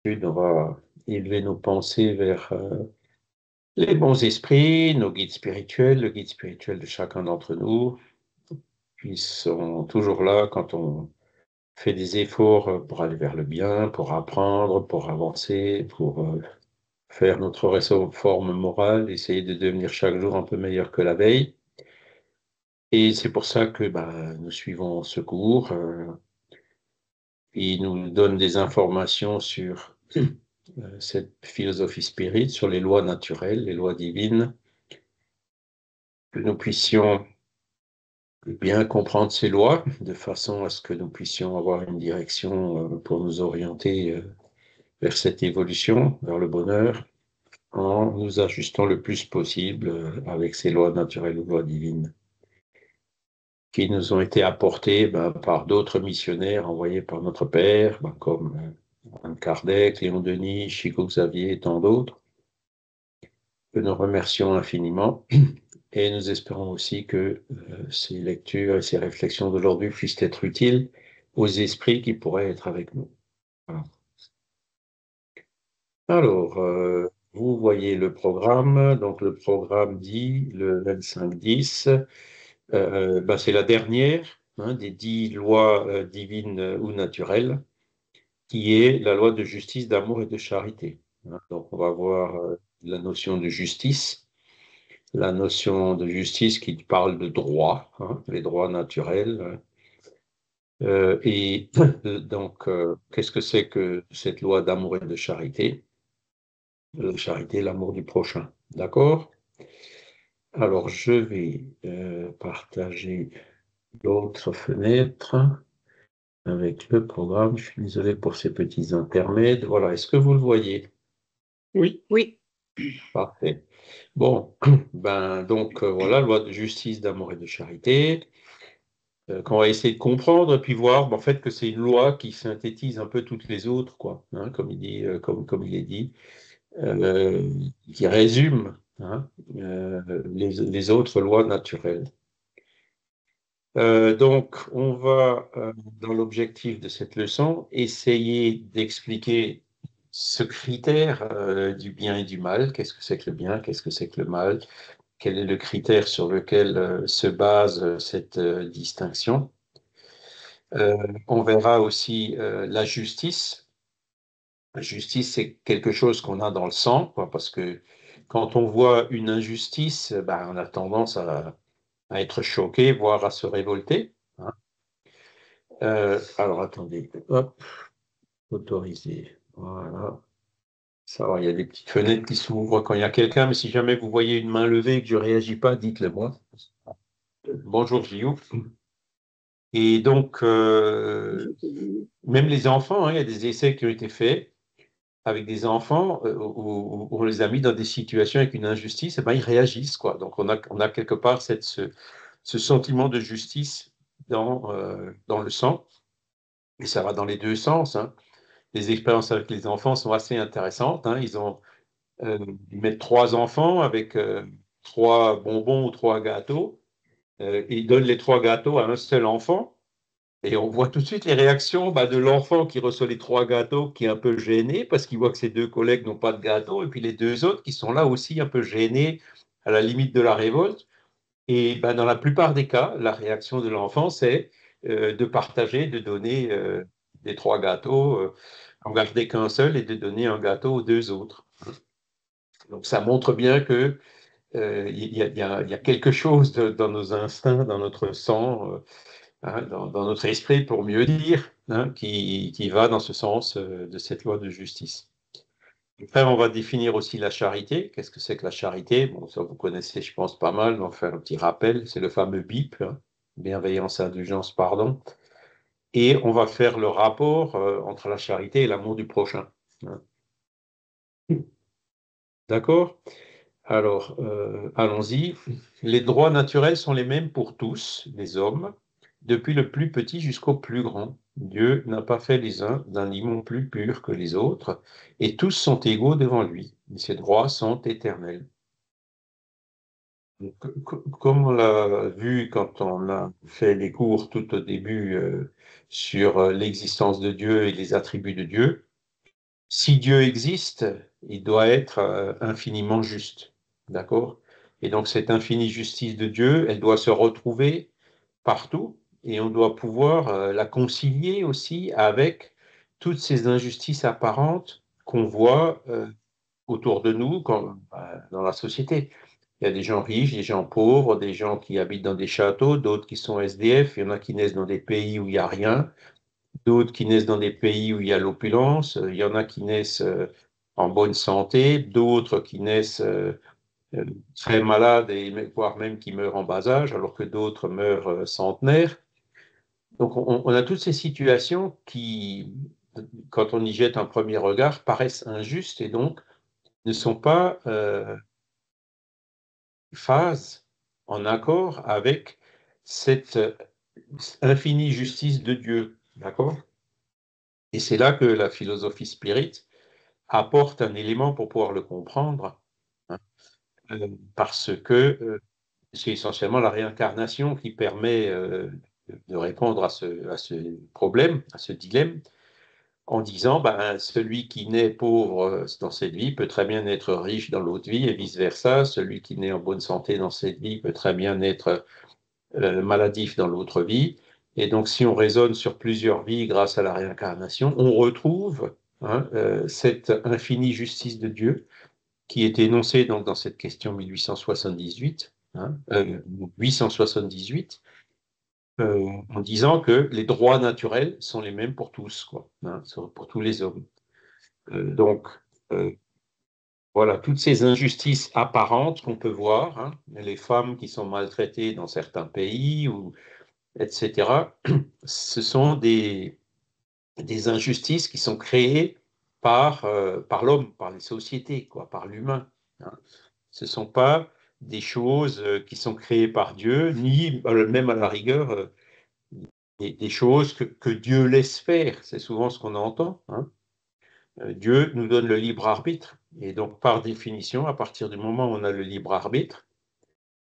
On va élever nos pensées vers les bons esprits, nos guides spirituels, le guide spirituel de chacun d'entre nous. Ils sont toujours là quand on fait des efforts pour aller vers le bien, pour apprendre, pour avancer, pour faire notre réforme morale, essayer de devenir chaque jour un peu meilleur que la veille. Et c'est pour ça que nous suivons ce cours. Il nous donne des informations sur cette philosophie spirit, sur les lois naturelles, les lois divines, que nous puissions bien comprendre ces lois de façon à ce que nous puissions avoir une direction pour nous orienter vers cette évolution, vers le bonheur, en nous ajustant le plus possible avec ces lois naturelles ou lois divines qui nous ont été apportées par d'autres missionnaires envoyés par notre Père, comme Anne Kardec, Léon Denis, Chico Xavier et tant d'autres, que nous remercions infiniment. Et nous espérons aussi que ces lectures et ces réflexions d'aujourd'hui puissent être utiles aux esprits qui pourraient être avec nous. Voilà. Alors, vous voyez le programme. Donc, le programme dit, le 25-10, c'est la dernière des 10 lois divines ou naturelles, qui est la loi de justice, d'amour et de charité. Donc, on va voir la notion de justice, la notion de justice qui parle de droit, les droits naturels. Qu'est-ce que c'est que cette loi d'amour et de charité? La charité, l'amour du prochain. D'accord? Alors, je vais partager l'autre fenêtre avec le programme. Je suis désolé pour ces petits intermèdes. Voilà, est-ce que vous le voyez? Oui. Oui. Parfait. Bon, voilà, loi de justice, d'amour et de charité, qu'on va essayer de comprendre, puis voir en fait que c'est une loi qui synthétise un peu toutes les autres, quoi, comme il dit, comme il est dit, euh, qui résume les autres lois naturelles. On va, dans l'objectif de cette leçon, essayer d'expliquer ce critère du bien et du mal. Qu'est-ce que c'est que le bien? Qu'est-ce que c'est que le mal? Quel est le critère sur lequel se base cette distinction? On verra aussi la justice. La justice, c'est quelque chose qu'on a dans le sang, quoi, parce que quand on voit une injustice, on a tendance à être choqué, voire à se révolter. Alors, attendez, hop, autoriser. Voilà. Ça va, il y a des petites fenêtres qui s'ouvrent quand il y a quelqu'un, mais si jamais vous voyez une main levée et que je ne réagis pas, dites-le moi. Bonjour, Gilles. Et donc, même les enfants, il y a des essais qui ont été faits avec des enfants où on les a mis dans des situations avec une injustice, et ils réagissent, quoi. Donc, on a quelque part ce sentiment de justice dans le sang, et ça va dans les deux sens. Les expériences avec les enfants sont assez intéressantes. Ils mettent trois enfants avec trois bonbons ou trois gâteaux. Ils donnent les trois gâteaux à un seul enfant. Et on voit tout de suite les réactions de l'enfant qui reçoit les trois gâteaux, qui est un peu gêné parce qu'il voit que ses deux collègues n'ont pas de gâteau, et puis les deux autres qui sont là aussi un peu gênés, à la limite de la révolte. Et dans la plupart des cas, la réaction de l'enfant, c'est de partager, de donner des trois gâteaux, en garder qu'un seul et de donner un gâteau aux deux autres. Donc ça montre bien que il y a quelque chose dans nos instincts, dans notre sang, dans notre esprit, pour mieux dire, qui va dans ce sens de cette loi de justice. Après, on va définir aussi la charité. Qu'est-ce que c'est que la charité? Bon, ça vous connaissez, je pense, pas mal, mais on va faire un petit rappel. C'est le fameux BIP, bienveillance, indulgence, pardon. Et on va faire le rapport entre la charité et l'amour du prochain. D'accord? Alors, allons-y. Les droits naturels sont les mêmes pour tous, les hommes, depuis le plus petit jusqu'au plus grand. Dieu n'a pas fait les uns d'un limon plus pur que les autres, et tous sont égaux devant lui. Et ces droits sont éternels. Donc, comme on l'a vu quand on a fait les cours tout au début sur l'existence de Dieu et les attributs de Dieu, si Dieu existe, il doit être infiniment juste. D'accord? Et donc, cette infinie justice de Dieu, elle doit se retrouver partout et on doit pouvoir la concilier aussi avec toutes ces injustices apparentes qu'on voit autour de nous dans la société. Il y a des gens riches, des gens pauvres, des gens qui habitent dans des châteaux, d'autres qui sont SDF, il y en a qui naissent dans des pays où il n'y a rien, d'autres qui naissent dans des pays où il y a l'opulence, il y en a qui naissent en bonne santé, d'autres qui naissent euh, très malades et voire même qui meurent en bas âge, alors que d'autres meurent centenaires. Donc on a toutes ces situations qui, quand on y jette un premier regard, paraissent injustes et donc ne sont pas phase en accord avec cette infinie justice de Dieu. D'accord? Et c'est là que la philosophie spirit apporte un élément pour pouvoir le comprendre, hein, parce que c'est essentiellement la réincarnation qui permet de répondre à ce problème, à ce dilemme, en disant ben, celui qui naît pauvre dans cette vie peut très bien être riche dans l'autre vie et vice-versa. Celui qui naît en bonne santé dans cette vie peut très bien être maladif dans l'autre vie. Et donc, si on raisonne sur plusieurs vies grâce à la réincarnation, on retrouve cette infinie justice de Dieu qui est énoncée donc, dans cette question 1878, 878, en disant que les droits naturels sont les mêmes pour tous, quoi, pour tous les hommes. Donc, euh, voilà, toutes ces injustices apparentes qu'on peut voir, les femmes qui sont maltraitées dans certains pays, ou, etc., ce sont des injustices qui sont créées par l'homme, par les sociétés, quoi, par l'humain. Hein. Ce ne sont pas des choses qui sont créées par Dieu, ni même à la rigueur des choses que Dieu laisse faire. C'est souvent ce qu'on entend. Hein. Dieu nous donne le libre arbitre. Et donc, par définition, à partir du moment où on a le libre arbitre,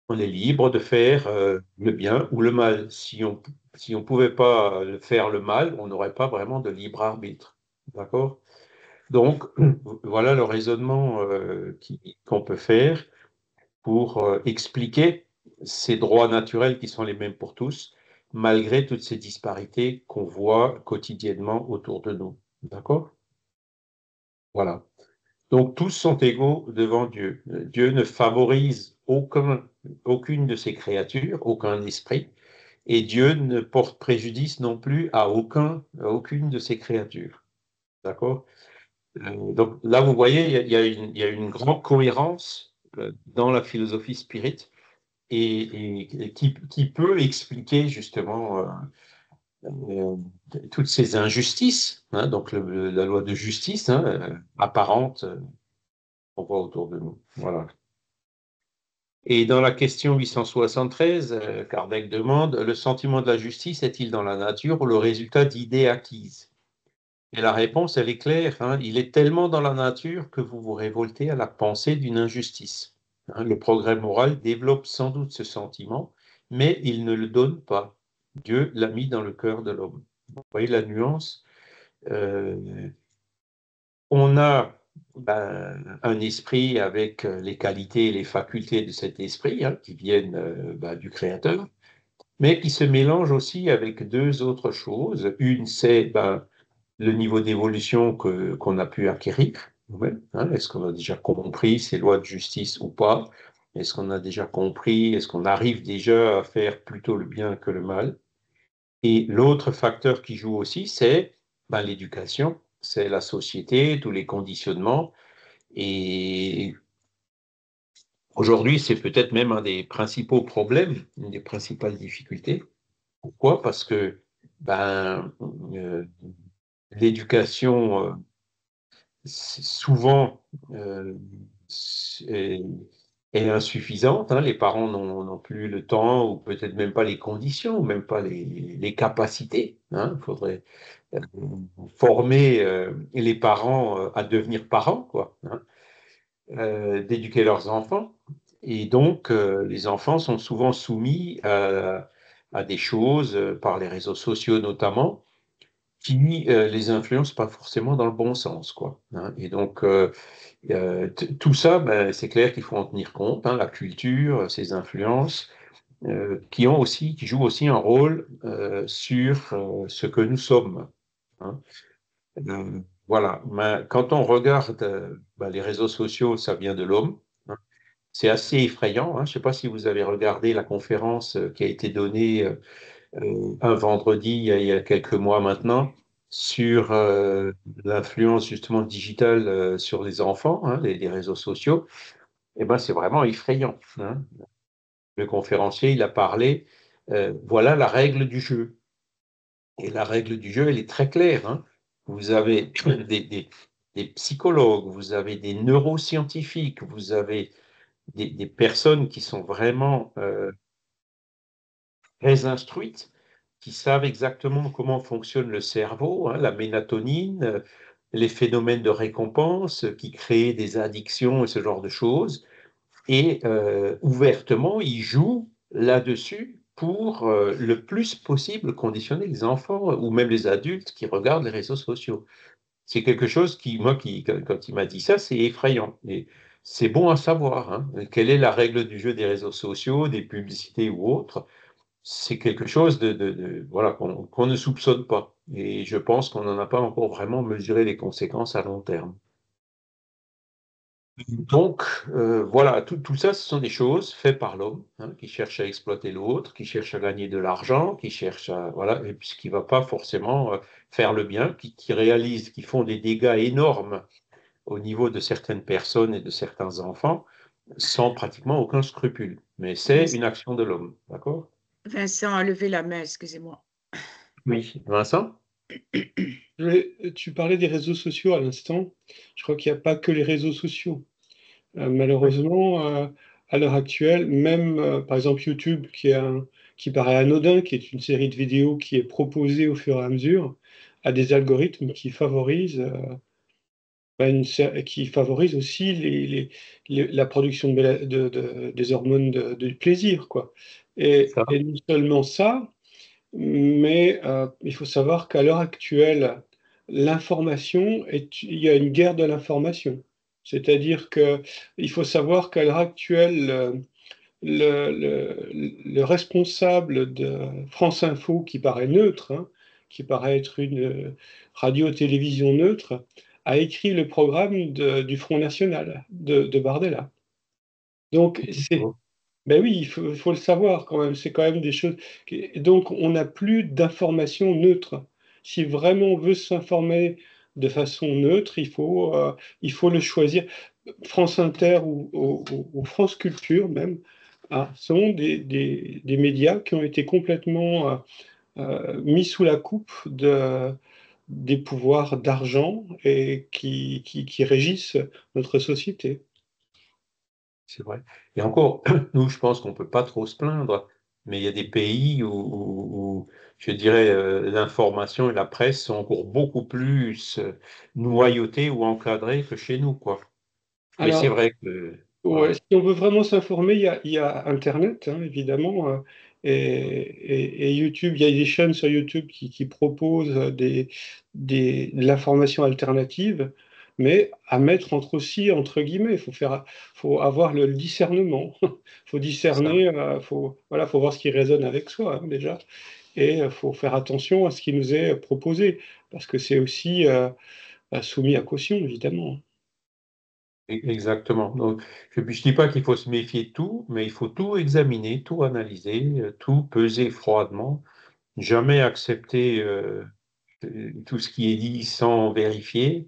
on est libre de faire le bien ou le mal. Si on pouvait pas faire le mal, on n'aurait pas vraiment de libre arbitre. D'accord? Donc, voilà le raisonnement qu'on peut faire pour expliquer ces droits naturels qui sont les mêmes pour tous, malgré toutes ces disparités qu'on voit quotidiennement autour de nous. D'accord? Voilà. Donc tous sont égaux devant Dieu. Dieu ne favorise aucune de ses créatures, aucun esprit, et Dieu ne porte préjudice non plus à aucune de ses créatures. D'accord? Donc là, vous voyez, il y a une grande cohérence dans la philosophie spirit et qui peut expliquer justement euh, toutes ces injustices, donc la loi de justice apparente qu'on voit autour de nous. Voilà. Et dans la question 873, Kardec demande, le sentiment de la justice est-il dans la nature ou le résultat d'idées acquises? Et la réponse, elle est claire, il est tellement dans la nature que vous vous révoltez à la pensée d'une injustice. Le progrès moral développe sans doute ce sentiment, mais il ne le donne pas. Dieu l'a mis dans le cœur de l'homme. Vous voyez la nuance? Euh, on a un esprit avec les qualités et les facultés de cet esprit qui viennent du Créateur, mais qui se mélangent aussi avec deux autres choses. Une, c'est le niveau d'évolution qu'on a pu acquérir. Ouais, est-ce qu'on a déjà compris ces lois de justice ou pas? Est-ce qu'on a déjà compris? Est-ce qu'on arrive déjà à faire plutôt le bien que le mal? Et l'autre facteur qui joue aussi, c'est l'éducation, c'est la société, tous les conditionnements. Et aujourd'hui, c'est peut-être même un des principaux problèmes, une des principales difficultés. Pourquoi? Parce que euh, l'éducation, souvent, est, est insuffisante. Les parents n'ont plus le temps, ou peut-être même pas les conditions, ou même pas les capacités. Il faudrait former les parents à devenir parents, quoi, d'éduquer leurs enfants. Et donc, les enfants sont souvent soumis à des choses, par les réseaux sociaux notamment, qui les influencent pas forcément dans le bon sens, quoi. Hein. Et donc, tout ça, ben, c'est clair qu'il faut en tenir compte, hein, la culture, ces influences, qui jouent aussi un rôle sur ce que nous sommes. Hein. Voilà. Mais quand on regarde ben, les réseaux sociaux, ça vient de l'homme. Hein. C'est assez effrayant. Hein. Je ne sais pas si vous avez regardé la conférence qui a été donnée un vendredi il y a quelques mois maintenant sur l'influence justement digitale sur les enfants, hein, les réseaux sociaux. Eh ben, c'est vraiment effrayant. Hein. Le conférencier, il a parlé, voilà la règle du jeu. Et la règle du jeu, elle est très claire. Hein. Vous avez des psychologues, vous avez des neuroscientifiques, vous avez des personnes qui sont vraiment très instruites, qui savent exactement comment fonctionne le cerveau, hein, la mélatonine, les phénomènes de récompense qui créent des addictions et ce genre de choses. Et ouvertement, ils jouent là-dessus pour le plus possible conditionner les enfants ou même les adultes qui regardent les réseaux sociaux. C'est quelque chose qui, moi, quand il m'a dit ça, c'est effrayant. Et c'est bon à savoir. Hein. Quelle est la règle du jeu des réseaux sociaux, des publicités ou autres? C'est quelque chose voilà, qu'on ne soupçonne pas. Et je pense qu'on n'en a pas encore vraiment mesuré les conséquences à long terme. Donc, voilà, tout ça, ce sont des choses faites par l'homme, hein, qui cherche à exploiter l'autre, qui cherche à gagner de l'argent, qui cherche à, voilà, et puis qui ne va pas forcément faire le bien, qui réalise, qui font des dégâts énormes au niveau de certaines personnes et de certains enfants, sans pratiquement aucun scrupule. Mais c'est une action de l'homme, d'accord? Vincent a levé la main, excusez-moi. Oui. Vincent? Tu parlais des réseaux sociaux à l'instant. Je crois qu'il n'y a pas que les réseaux sociaux. Oui. Malheureusement, à l'heure actuelle, même par exemple YouTube, qui paraît anodin, qui est une série de vidéos qui est proposée au fur et à mesure, a des algorithmes qui favorisent, qui favorisent aussi la production des hormones de plaisir, quoi. Ça. Et non seulement ça, mais il faut savoir qu'à l'heure actuelle, il y a une guerre de l'information. C'est-à-dire que il faut savoir qu'à l'heure actuelle, le responsable de France Info, qui paraît neutre, hein, qui paraît être une radio-télévision neutre, a écrit le programme du Front National de Bardella. Donc, ben oui, faut le savoir quand même. C'est quand même des choses. Donc, on n'a plus d'informations neutres. Si vraiment on veut s'informer de façon neutre, il faut le choisir. France Inter ou France Culture même sont des médias qui ont été complètement mis sous la coupe des pouvoirs d'argent et qui régissent notre société. C'est vrai. Et encore, nous, je pense qu'on ne peut pas trop se plaindre, mais il y a des pays où, je dirais, l'information et la presse sont encore beaucoup plus noyautées ou encadrées que chez nous, quoi. Mais c'est Alors, vrai que, ouais, voilà, si on veut vraiment s'informer, il y a Internet, hein, évidemment, et YouTube. Il y a des chaînes sur YouTube qui proposent de l'information alternative, mais à mettre entre guillemets. Faut avoir le discernement. Faut ça, discerner, voilà, faut voir ce qui résonne avec soi, hein, déjà, et faut faire attention à ce qui nous est proposé, parce que c'est aussi soumis à caution, évidemment. exactement. Donc, je ne dis pas qu'il faut se méfier de tout, mais il faut tout examiner, tout analyser, tout peser froidement, jamais accepter tout ce qui est dit sans vérifier.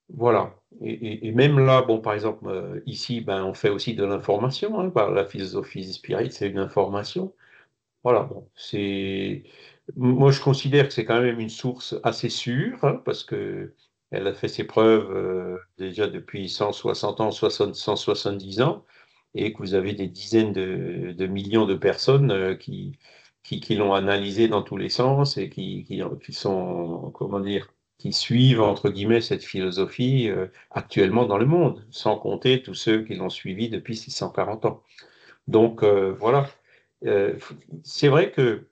Voilà. Et même là, bon, par exemple, ici, ben, on fait aussi de l'information, hein, par la philosophie Spirit, c'est une information. Voilà, bon, moi, je considère que c'est quand même une source assez sûre, hein, parce que elle a fait ses preuves déjà depuis 160 ans, 170 ans, et que vous avez des dizaines de millions de personnes qui l'ont analysé dans tous les sens et qui sont, comment dire, qui suivent, entre guillemets, cette philosophie actuellement dans le monde, sans compter tous ceux qui l'ont suivi depuis 640 ans. Donc, voilà. Euh, c'est vrai que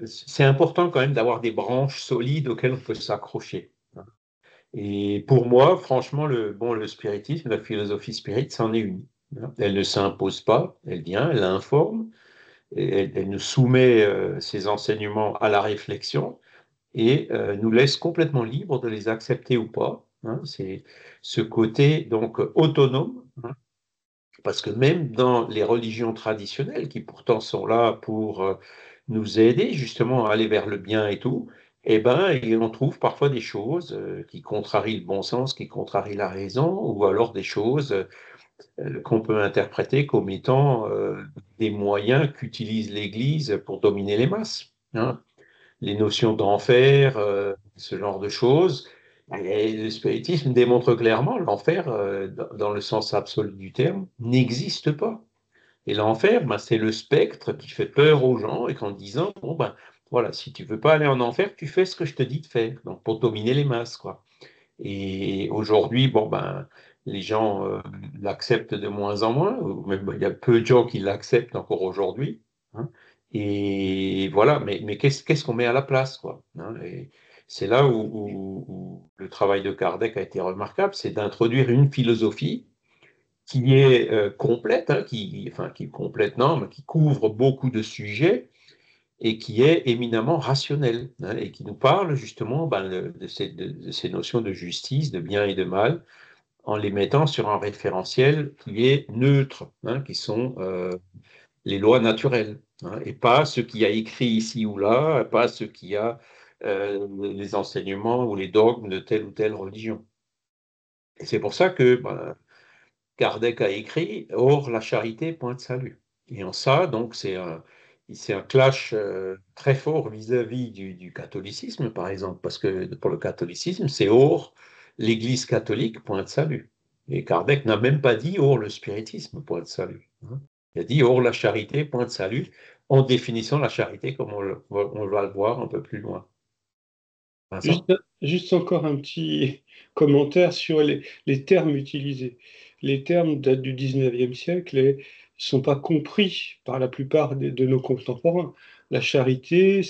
c'est important quand même d'avoir des branches solides auxquelles on peut s'accrocher. Et pour moi, franchement, le spiritisme, la philosophie spirit, c'en est une. Elle ne s'impose pas, elle vient, elle informe, elle nous soumet ses enseignements à la réflexion et nous laisse complètement libres de les accepter ou pas. C'est ce côté donc autonome, parce que même dans les religions traditionnelles, qui pourtant sont là pour nous aider justement à aller vers le bien et tout, eh ben, et on trouve parfois des choses qui contrarient le bon sens, qui contrarient la raison, ou alors des choses qu'on peut interpréter comme étant des moyens qu'utilise l'Église pour dominer les masses. Les notions d'enfer, ce genre de choses. Et le spiritisme démontre clairement l'enfer, dans le sens absolu du terme, n'existe pas. Et l'enfer, ben, c'est le spectre qui fait peur aux gens et qu'en disant, bon, ben, voilà, si tu veux pas aller en enfer, tu fais ce que je te dis de faire, donc pour dominer les masses, quoi. Et aujourd'hui, bon, ben, les gens l'acceptent de moins en moins, ou même il y a peu de gens qui l'acceptent encore aujourd'hui. Et voilà, mais qu'est-ce qu'on met à la place, quoi, et c'est là où le travail de Kardec a été remarquable, c'est d'introduire une philosophie qui est complète, qui est complète, non, mais qui couvre beaucoup de sujets et qui est éminemment rationnelle, et qui nous parle justement ben, de ces notions de justice, de bien et de mal, en les mettant sur un référentiel qui est neutre, qui sont les lois naturelles, et pas ce qui a écrit ici ou là, pas ce qui a les enseignements ou les dogmes de telle ou telle religion. Et c'est pour ça que ben, Kardec a écrit Or la charité, point de salut. Et en ça, donc, c'est un clash très fort vis-à-vis du catholicisme, par exemple, parce que pour le catholicisme, c'est Or l'Église catholique, point de salut. Et Kardec n'a même pas dit Or le spiritisme, point de salut. Il a dit Or la charité, point de salut, en définissant la charité comme on va le voir un peu plus loin. Juste, Vincent? juste encore un petit commentaire sur les termes utilisés. Les termes datent du 19e siècle et ne sont pas compris par la plupart de nos contemporains. La charité,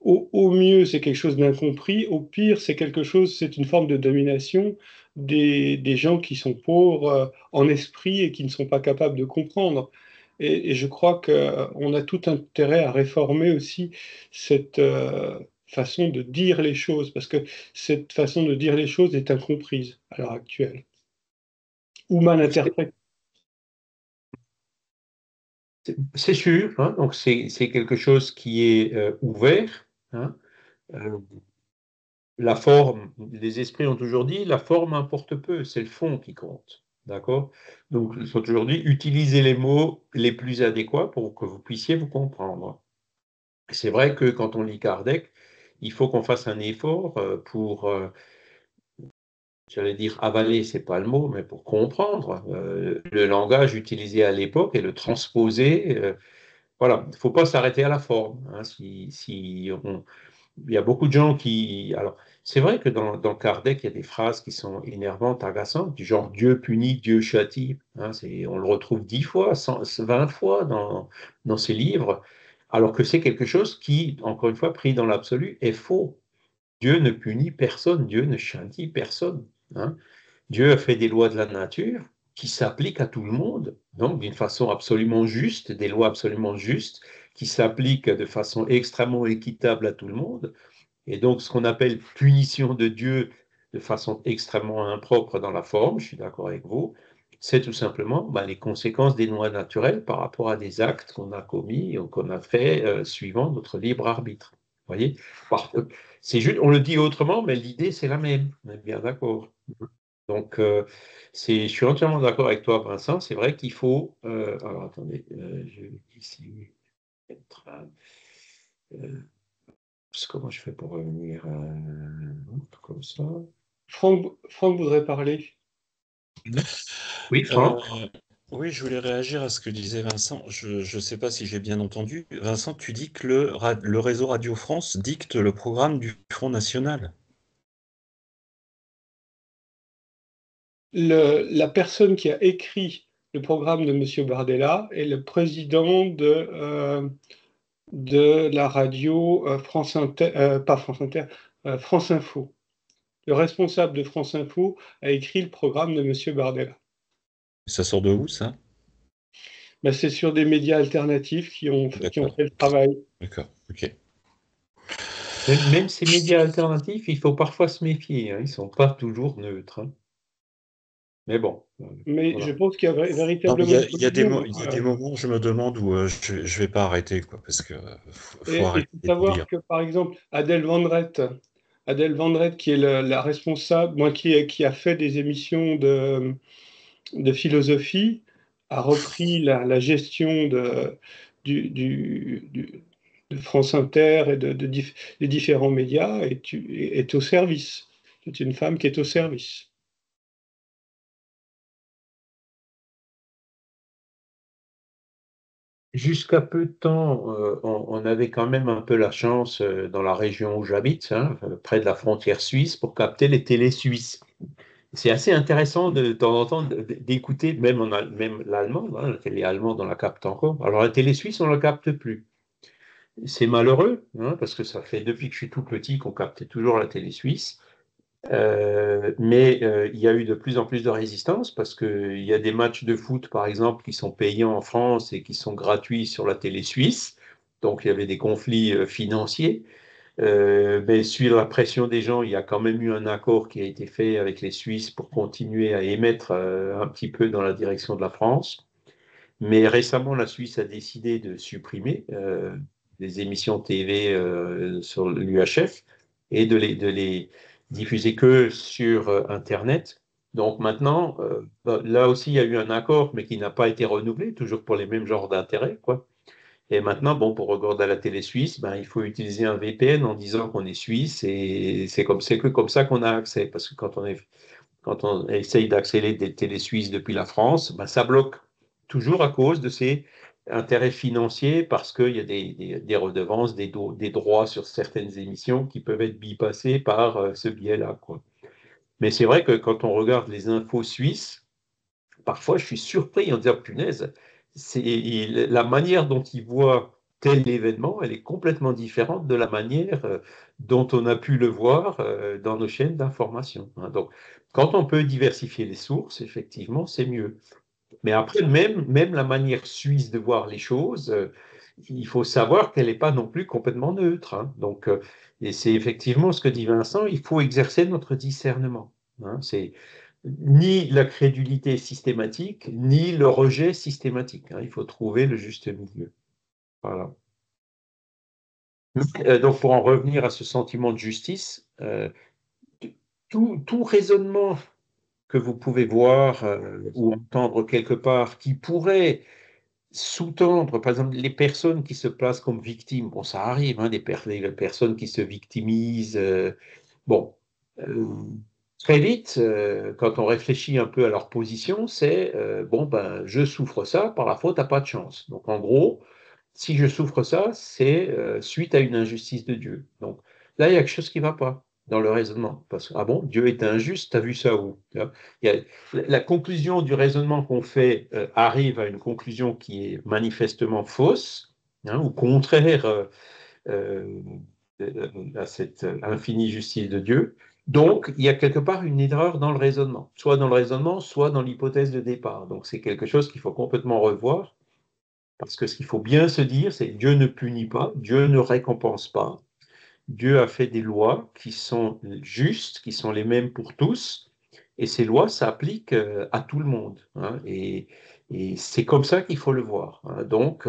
au mieux, c'est quelque chose d'incompris, au pire, c'est quelque chose, c'est une forme de domination des gens qui sont pauvres en esprit et qui ne sont pas capables de comprendre. Et je crois qu'on a tout intérêt à réformer aussi cette façon de dire les choses, parce que cette façon de dire les choses est incomprise à l'heure actuelle, ou mal interprétée. C'est sûr, donc c'est quelque chose qui est ouvert. Euh, la forme, les esprits ont toujours dit, la forme importe peu, c'est le fond qui compte. D'accord? Donc, ils sont toujours dit, utilisez les mots les plus adéquats pour que vous puissiez vous comprendre. C'est vrai que quand on lit Kardec, il faut qu'on fasse un effort pour, j'allais dire avaler, c'est pas le mot, mais pour comprendre le langage utilisé à l'époque et le transposer. Voilà, il ne faut pas s'arrêter à la forme. Il y a beaucoup de gens qui. Alors, c'est vrai que dans Kardec, il y a des phrases qui sont énervantes, agaçantes, du genre Dieu punit, Dieu châtie. On le retrouve 10 fois, 20 fois dans ses livres, alors que c'est quelque chose qui, encore une fois, pris dans l'absolu, est faux. Dieu ne punit personne, Dieu ne châtie personne. Dieu a fait des lois de la nature qui s'appliquent à tout le monde, donc d'une façon absolument juste, des lois absolument justes qui s'appliquent de façon extrêmement équitable à tout le monde. Et donc, ce qu'on appelle punition de Dieu de façon extrêmement impropre dans la forme, je suis d'accord avec vous, c'est tout simplement les conséquences des lois naturelles par rapport à des actes qu'on a commis ou qu'on a fait suivant notre libre arbitre. Vous voyez? C'est juste, on le dit autrement, mais l'idée, c'est la même. On est bien d'accord. Donc, je suis entièrement d'accord avec toi, Vincent. C'est vrai qu'il faut. Alors, attendez, je vais ici être. Comment je fais pour revenir comme ça? Franck voudrait parler. Oui, Euh, Franck. oui, je voulais réagir à ce que disait Vincent. Je ne sais pas si j'ai bien entendu. Vincent, tu dis que le réseau Radio France dicte le programme du Front National. La personne qui a écrit le programme de M. Bardella est le président de la radio France Inter, pas France Inter, France Info. Le responsable de France Info a écrit le programme de M. Bardella. Ça sort de où, ça? Ben, c'est sur des médias alternatifs qui ont fait le travail. D'accord, ok. Même ces médias alternatifs, il faut parfois se méfier, hein, ils ne sont pas toujours neutres, hein. Mais bon. Mais Voilà. je pense qu'il y a Non, mais véritablement il y a des moments où je me demande où je vais pas arrêter, quoi, parce que faut Et il arrêter faut de savoir lire. que, par exemple, Adèle Vendrette, qui est la responsable, qui a fait des émissions de philosophie, a repris la gestion du, du- du- de France Inter et des différents médias et est au service. C'est une femme qui est au service. Jusqu'à peu de temps, on avait quand même un peu la chance dans la région où j'habite, hein, près de la frontière suisse, pour capter les télés suisses. C'est assez intéressant de temps en temps d'écouter, même l'allemand, hein, la télé allemande, on la capte encore. Alors la télé suisse, on ne la capte plus. C'est malheureux, hein, parce que ça fait depuis que je suis tout petit qu'on captait toujours la télé suisse. Mais il y a eu de plus en plus de résistance parce qu'il y a des matchs de foot, par exemple, qui sont payants en France et qui sont gratuits sur la télé suisse. Donc il y avait des conflits financiers. Mais suivant la pression des gens, il y a quand même eu un accord qui a été fait avec les Suisses pour continuer à émettre un petit peu dans la direction de la France. Mais récemment, la Suisse a décidé de supprimer les émissions TV sur l'UHF et de les diffuser que sur Internet. Donc maintenant, là aussi, il y a eu un accord, mais qui n'a pas été renouvelé, toujours pour les mêmes genres d'intérêts, quoi. Et maintenant, bon, pour regarder la télé suisse, ben, il faut utiliser un VPN en disant qu'on est suisse et c'est que comme ça qu'on a accès. Parce que quand on essaye d'accéder des télés suisses depuis la France, ben, ça bloque toujours à cause de ces intérêts financiers parce qu'il y a des redevances, des droits sur certaines émissions qui peuvent être bypassés par ce biais-là, quoi. Mais c'est vrai que quand on regarde les infos suisses, parfois je suis surpris en disant, punaise, la manière dont ils voient tel événement, elle est complètement différente de la manière dont on a pu le voir dans nos chaînes d'information, hein. Donc, quand on peut diversifier les sources, effectivement, c'est mieux. Mais après, même la manière suisse de voir les choses, il faut savoir qu'elle n'est pas non plus complètement neutre, hein. Donc, et c'est effectivement ce que dit Vincent, il faut exercer notre discernement, hein. C'est ni la crédulité systématique, ni le rejet systématique, hein. Il faut trouver le juste milieu. Voilà. Donc, pour en revenir à ce sentiment de justice, tout raisonnement que vous pouvez voir ou entendre quelque part qui pourrait sous-tendre, par exemple, les personnes qui se placent comme victimes, bon, ça arrive, hein, des personnes qui se victimisent, bon, euh, très vite, quand on réfléchit un peu à leur position, c'est, bon, ben, je souffre ça, par la faute, t'as pas de chance. Donc, en gros, si je souffre ça, c'est suite à une injustice de Dieu. Donc, là, il y a quelque chose qui ne va pas dans le raisonnement. Parce que, ah bon, Dieu est injuste, tu as vu ça où? Là, la conclusion du raisonnement qu'on fait arrive à une conclusion qui est manifestement fausse, hein, ou contraire euh, à cette infinie justice de Dieu. Donc, il y a quelque part une erreur dans le raisonnement, soit dans le raisonnement, soit dans l'hypothèse de départ. Donc, c'est quelque chose qu'il faut complètement revoir, parce que ce qu'il faut bien se dire, c'est que Dieu ne punit pas, Dieu ne récompense pas. Dieu a fait des lois qui sont justes, qui sont les mêmes pour tous, et ces lois s'appliquent à tout le monde, hein. Et c'est comme ça qu'il faut le voir, hein. Donc,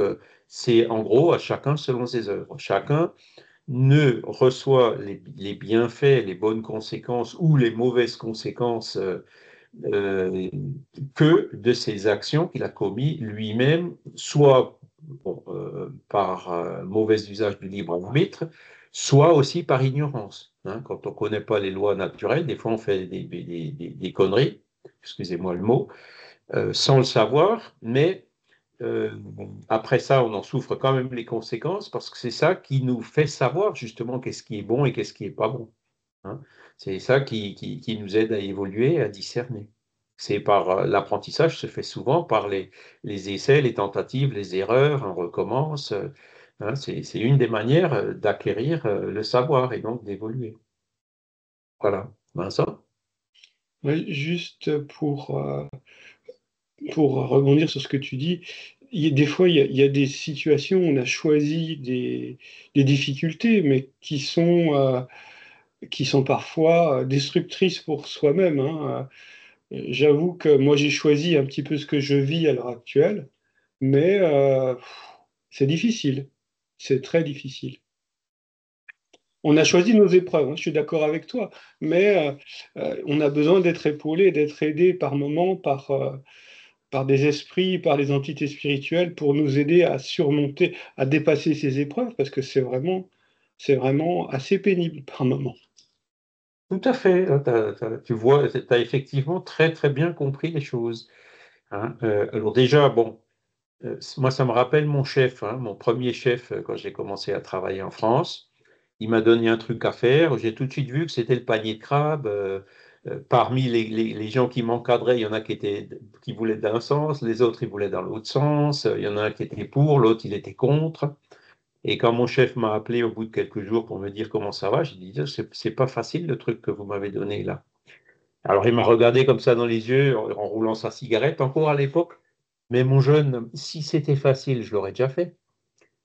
c'est en gros à chacun selon ses œuvres. Chacun ne reçoit les bienfaits, les bonnes conséquences ou les mauvaises conséquences euh, que de ses actions qu'il a commises lui-même, soit bon, par mauvais usage du libre arbitre, soit aussi par ignorance, hein. Quand on ne connaît pas les lois naturelles, des fois on fait des conneries, excusez-moi le mot, sans le savoir, mais après ça, on en souffre quand même les conséquences parce que c'est ça qui nous fait savoir justement qu'est-ce qui est bon et qu'est-ce qui n'est pas bon, hein. C'est ça qui nous aide à évoluer, à discerner. C'est par l'apprentissage se fait souvent par les essais, les tentatives, les erreurs, on recommence. Hein, c'est une des manières d'acquérir le savoir et donc d'évoluer. Voilà. Vincent? Ouais, juste pour rebondir sur ce que tu dis, des fois, il y a des situations où on a choisi des difficultés, mais qui sont parfois destructrices pour soi-même, hein. J'avoue que moi, j'ai choisi un petit peu ce que je vis à l'heure actuelle, mais c'est difficile. C'est très difficile. On a choisi nos épreuves, hein, je suis d'accord avec toi, mais on a besoin d'être épaulé, d'être aidé par moments, par des esprits, par des entités spirituelles pour nous aider à surmonter, à dépasser ces épreuves, parce que c'est vraiment assez pénible par moments. Tout à fait. Hein, tu vois, tu as effectivement très très bien compris les choses. Hein. Alors déjà, bon, moi ça me rappelle mon chef, hein, mon premier chef quand j'ai commencé à travailler en France. Il m'a donné un truc à faire. J'ai tout de suite vu que c'était le panier de crabe. Parmi les gens qui m'encadraient, il y en a qui voulaient d'un sens, les autres ils voulaient dans l'autre sens. Il y en a un qui était pour, l'autre il était contre. Et quand mon chef m'a appelé au bout de quelques jours pour me dire comment ça va, j'ai dit, c'est pas facile le truc que vous m'avez donné là. Alors il m'a regardé comme ça dans les yeux en roulant sa cigarette encore à l'époque. Mais mon jeune, si c'était facile, je l'aurais déjà fait.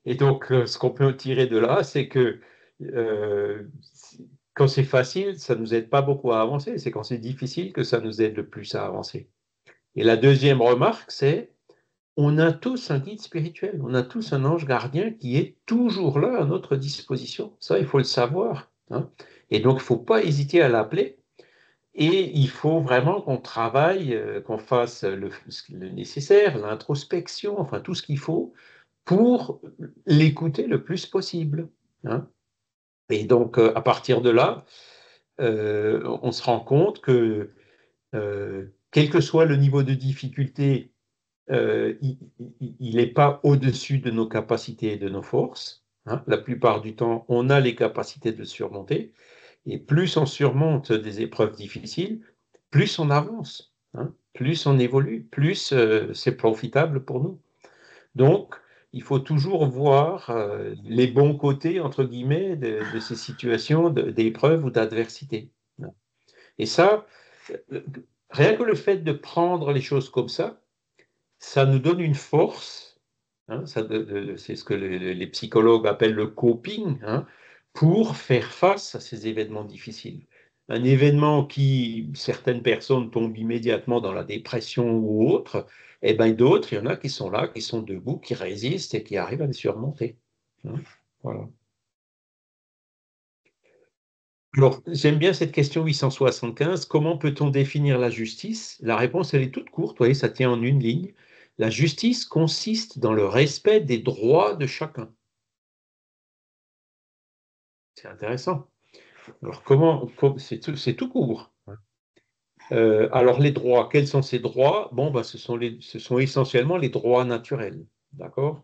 Et donc ce qu'on peut tirer de là, c'est que euh, quand c'est facile, ça nous aide pas beaucoup à avancer. C'est quand c'est difficile que ça nous aide le plus à avancer. Et la deuxième remarque, c'est on a tous un guide spirituel, on a tous un ange gardien qui est toujours là à notre disposition. Ça, il faut le savoir. Hein. Et donc, il ne faut pas hésiter à l'appeler. Et il faut vraiment qu'on travaille, qu'on fasse le nécessaire, l'introspection, enfin tout ce qu'il faut pour l'écouter le plus possible. Hein. Et donc, à partir de là, on se rend compte que, quel que soit le niveau de difficulté, il n'est pas au-dessus de nos capacités et de nos forces. Hein. La plupart du temps, on a les capacités de surmonter. Et plus on surmonte des épreuves difficiles, plus on avance, hein, plus on évolue, plus c'est profitable pour nous. Donc, il faut toujours voir les bons côtés, entre guillemets, de ces situations d'épreuves ou d'adversité. Et ça, euh, rien que le fait de prendre les choses comme ça nous donne une force, hein, c'est ce que les psychologues appellent le coping, hein, pour faire face à ces événements difficiles. Un événement qui, certaines personnes tombent immédiatement dans la dépression ou autre, et bien d'autres, il y en a qui sont là, qui sont debout, qui résistent et qui arrivent à les surmonter. Hein. Voilà. Alors, j'aime bien cette question 875. Comment peut-on définir la justice? La réponse, elle est toute courte, vous voyez, ça tient en une ligne. La justice consiste dans le respect des droits de chacun. C'est intéressant. Alors, c'est tout court. Alors, les droits, quels sont ces droits? Bon, ben, ce sont essentiellement les droits naturels. D'accord?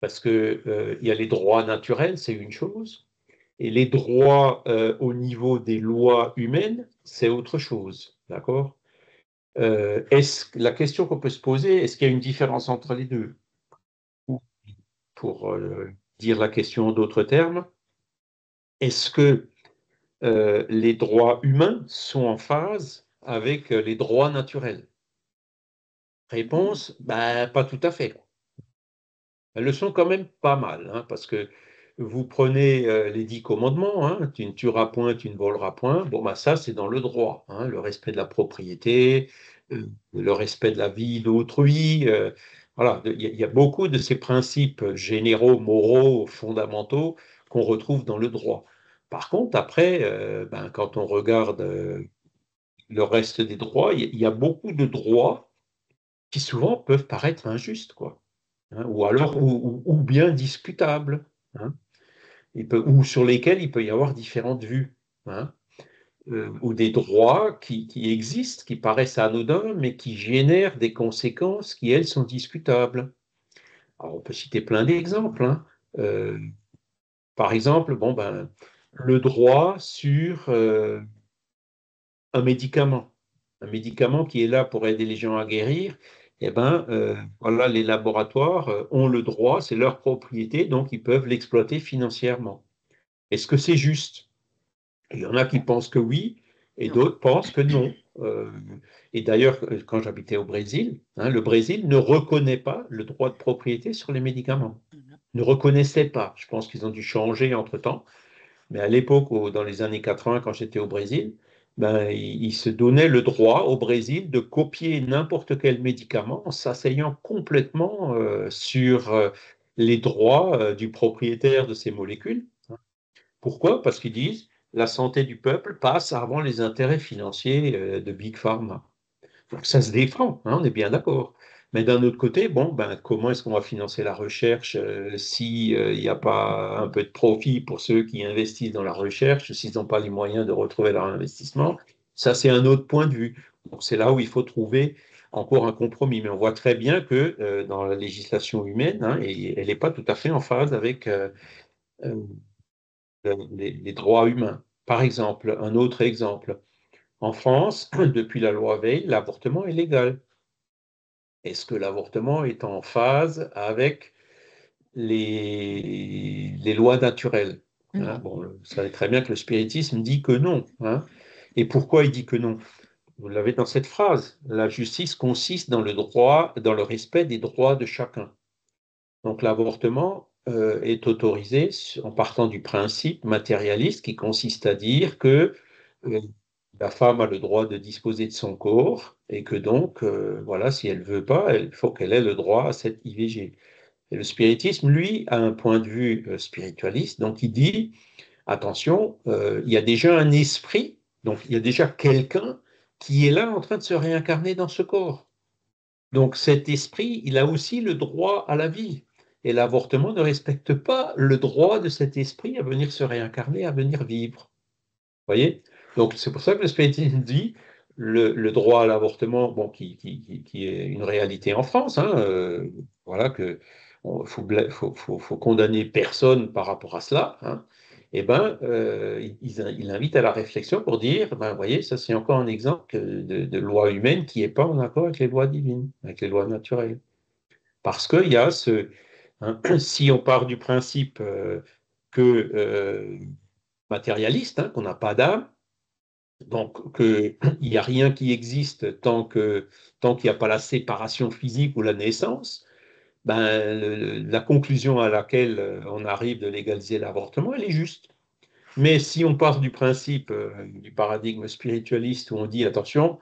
Parce que, il y a les droits naturels, c'est une chose. Et les droits au niveau des lois humaines, c'est autre chose. D'accord? La question qu'on peut se poser, est-ce qu'il y a une différence entre les deux? Ou, pour dire la question en d'autres termes, est-ce que les droits humains sont en phase avec les droits naturels? Réponse, ben, pas tout à fait. Elles le sont quand même pas mal, hein, parce que vous prenez les 10 commandements, hein, tu ne tueras point, tu ne voleras point. Bon, ben ça, c'est dans le droit, hein, le respect de la propriété, le respect de la vie d'autrui. Voilà, il y a beaucoup de ces principes généraux, moraux, fondamentaux qu'on retrouve dans le droit. Par contre, après, ben, quand on regarde le reste des droits, il y a beaucoup de droits qui souvent peuvent paraître injustes, quoi. Hein, ou alors, ou bien discutables, hein, ou sur lesquels il peut y avoir différentes vues, hein, ou des droits qui existent, qui paraissent anodins, mais qui génèrent des conséquences qui, elles, sont discutables. Alors, on peut citer plein d'exemples. Hein. Euh, Par exemple, bon, ben, le droit sur un médicament qui est là pour aider les gens à guérir, eh ben, voilà, les laboratoires ont le droit, c'est leur propriété, donc ils peuvent l'exploiter financièrement. Est-ce que c'est juste? Il y en a qui pensent que oui, et Non. d'autres pensent que non. Et d'ailleurs, quand j'habitais au Brésil, hein, le Brésil ne reconnaît pas le droit de propriété sur les médicaments. Ne reconnaissait pas. Je pense qu'ils ont dû changer entre-temps. Mais à l'époque, dans les années 80, quand j'étais au Brésil, ben, il se donnait le droit au Brésil de copier n'importe quel médicament en s'asseyant complètement sur les droits du propriétaire de ces molécules. Pourquoi? Parce qu'ils disent la santé du peuple passe avant les intérêts financiers de Big Pharma. Donc ça se défend, hein, on est bien d'accord. Mais d'un autre côté, bon, ben, comment est-ce qu'on va financer la recherche si il n'y a pas un peu de profit pour ceux qui investissent dans la recherche, s'ils n'ont pas les moyens de retrouver leur investissement? Ça, c'est un autre point de vue. Donc c'est là où il faut trouver encore un compromis. Mais on voit très bien que dans la législation humaine, hein, et elle n'est pas tout à fait en phase avec euh, les droits humains. Par exemple, un autre exemple, en France, depuis la loi Veil, l'avortement est légal. Est-ce que l'avortement est en phase avec les lois naturelles? Hein, Non. bon, vous savez très bien que le spiritisme dit que non. Hein. Et pourquoi il dit que non? Vous l'avez dans cette phrase. La justice consiste dans le droit, dans le respect des droits de chacun. Donc l'avortement est autorisé en partant du principe matérialiste qui consiste à dire que euh, la femme a le droit de disposer de son corps et que donc, voilà, si elle ne veut pas, il faut qu'elle ait le droit à cette IVG. Et le spiritisme, lui, a un point de vue spiritualiste, donc il dit, attention, il y a déjà un esprit, donc il y a déjà quelqu'un qui est là en train de se réincarner dans ce corps. Donc cet esprit, il a aussi le droit à la vie. Et l'avortement ne respecte pas le droit de cet esprit à venir se réincarner, à venir vivre. Vous voyez? Donc c'est pour ça que le spiritisme dit le droit à l'avortement, bon, qui est une réalité en France, hein, voilà que faut condamner personne par rapport à cela. Hein, et ben, il invite à la réflexion pour dire, ben, vous voyez, ça c'est encore un exemple de loi humaine qui n'est pas en accord avec les lois divines, avec les lois naturelles. Parce qu'il y a hein, si on part du principe que matérialiste, hein, qu'on n'a pas d'âme, donc qu'il n'y a rien qui existe tant qu'il n'y a pas la séparation physique ou la naissance, ben, la conclusion à laquelle on arrive de légaliser l'avortement, elle est juste. Mais si on part du principe du paradigme spiritualiste où on dit attention,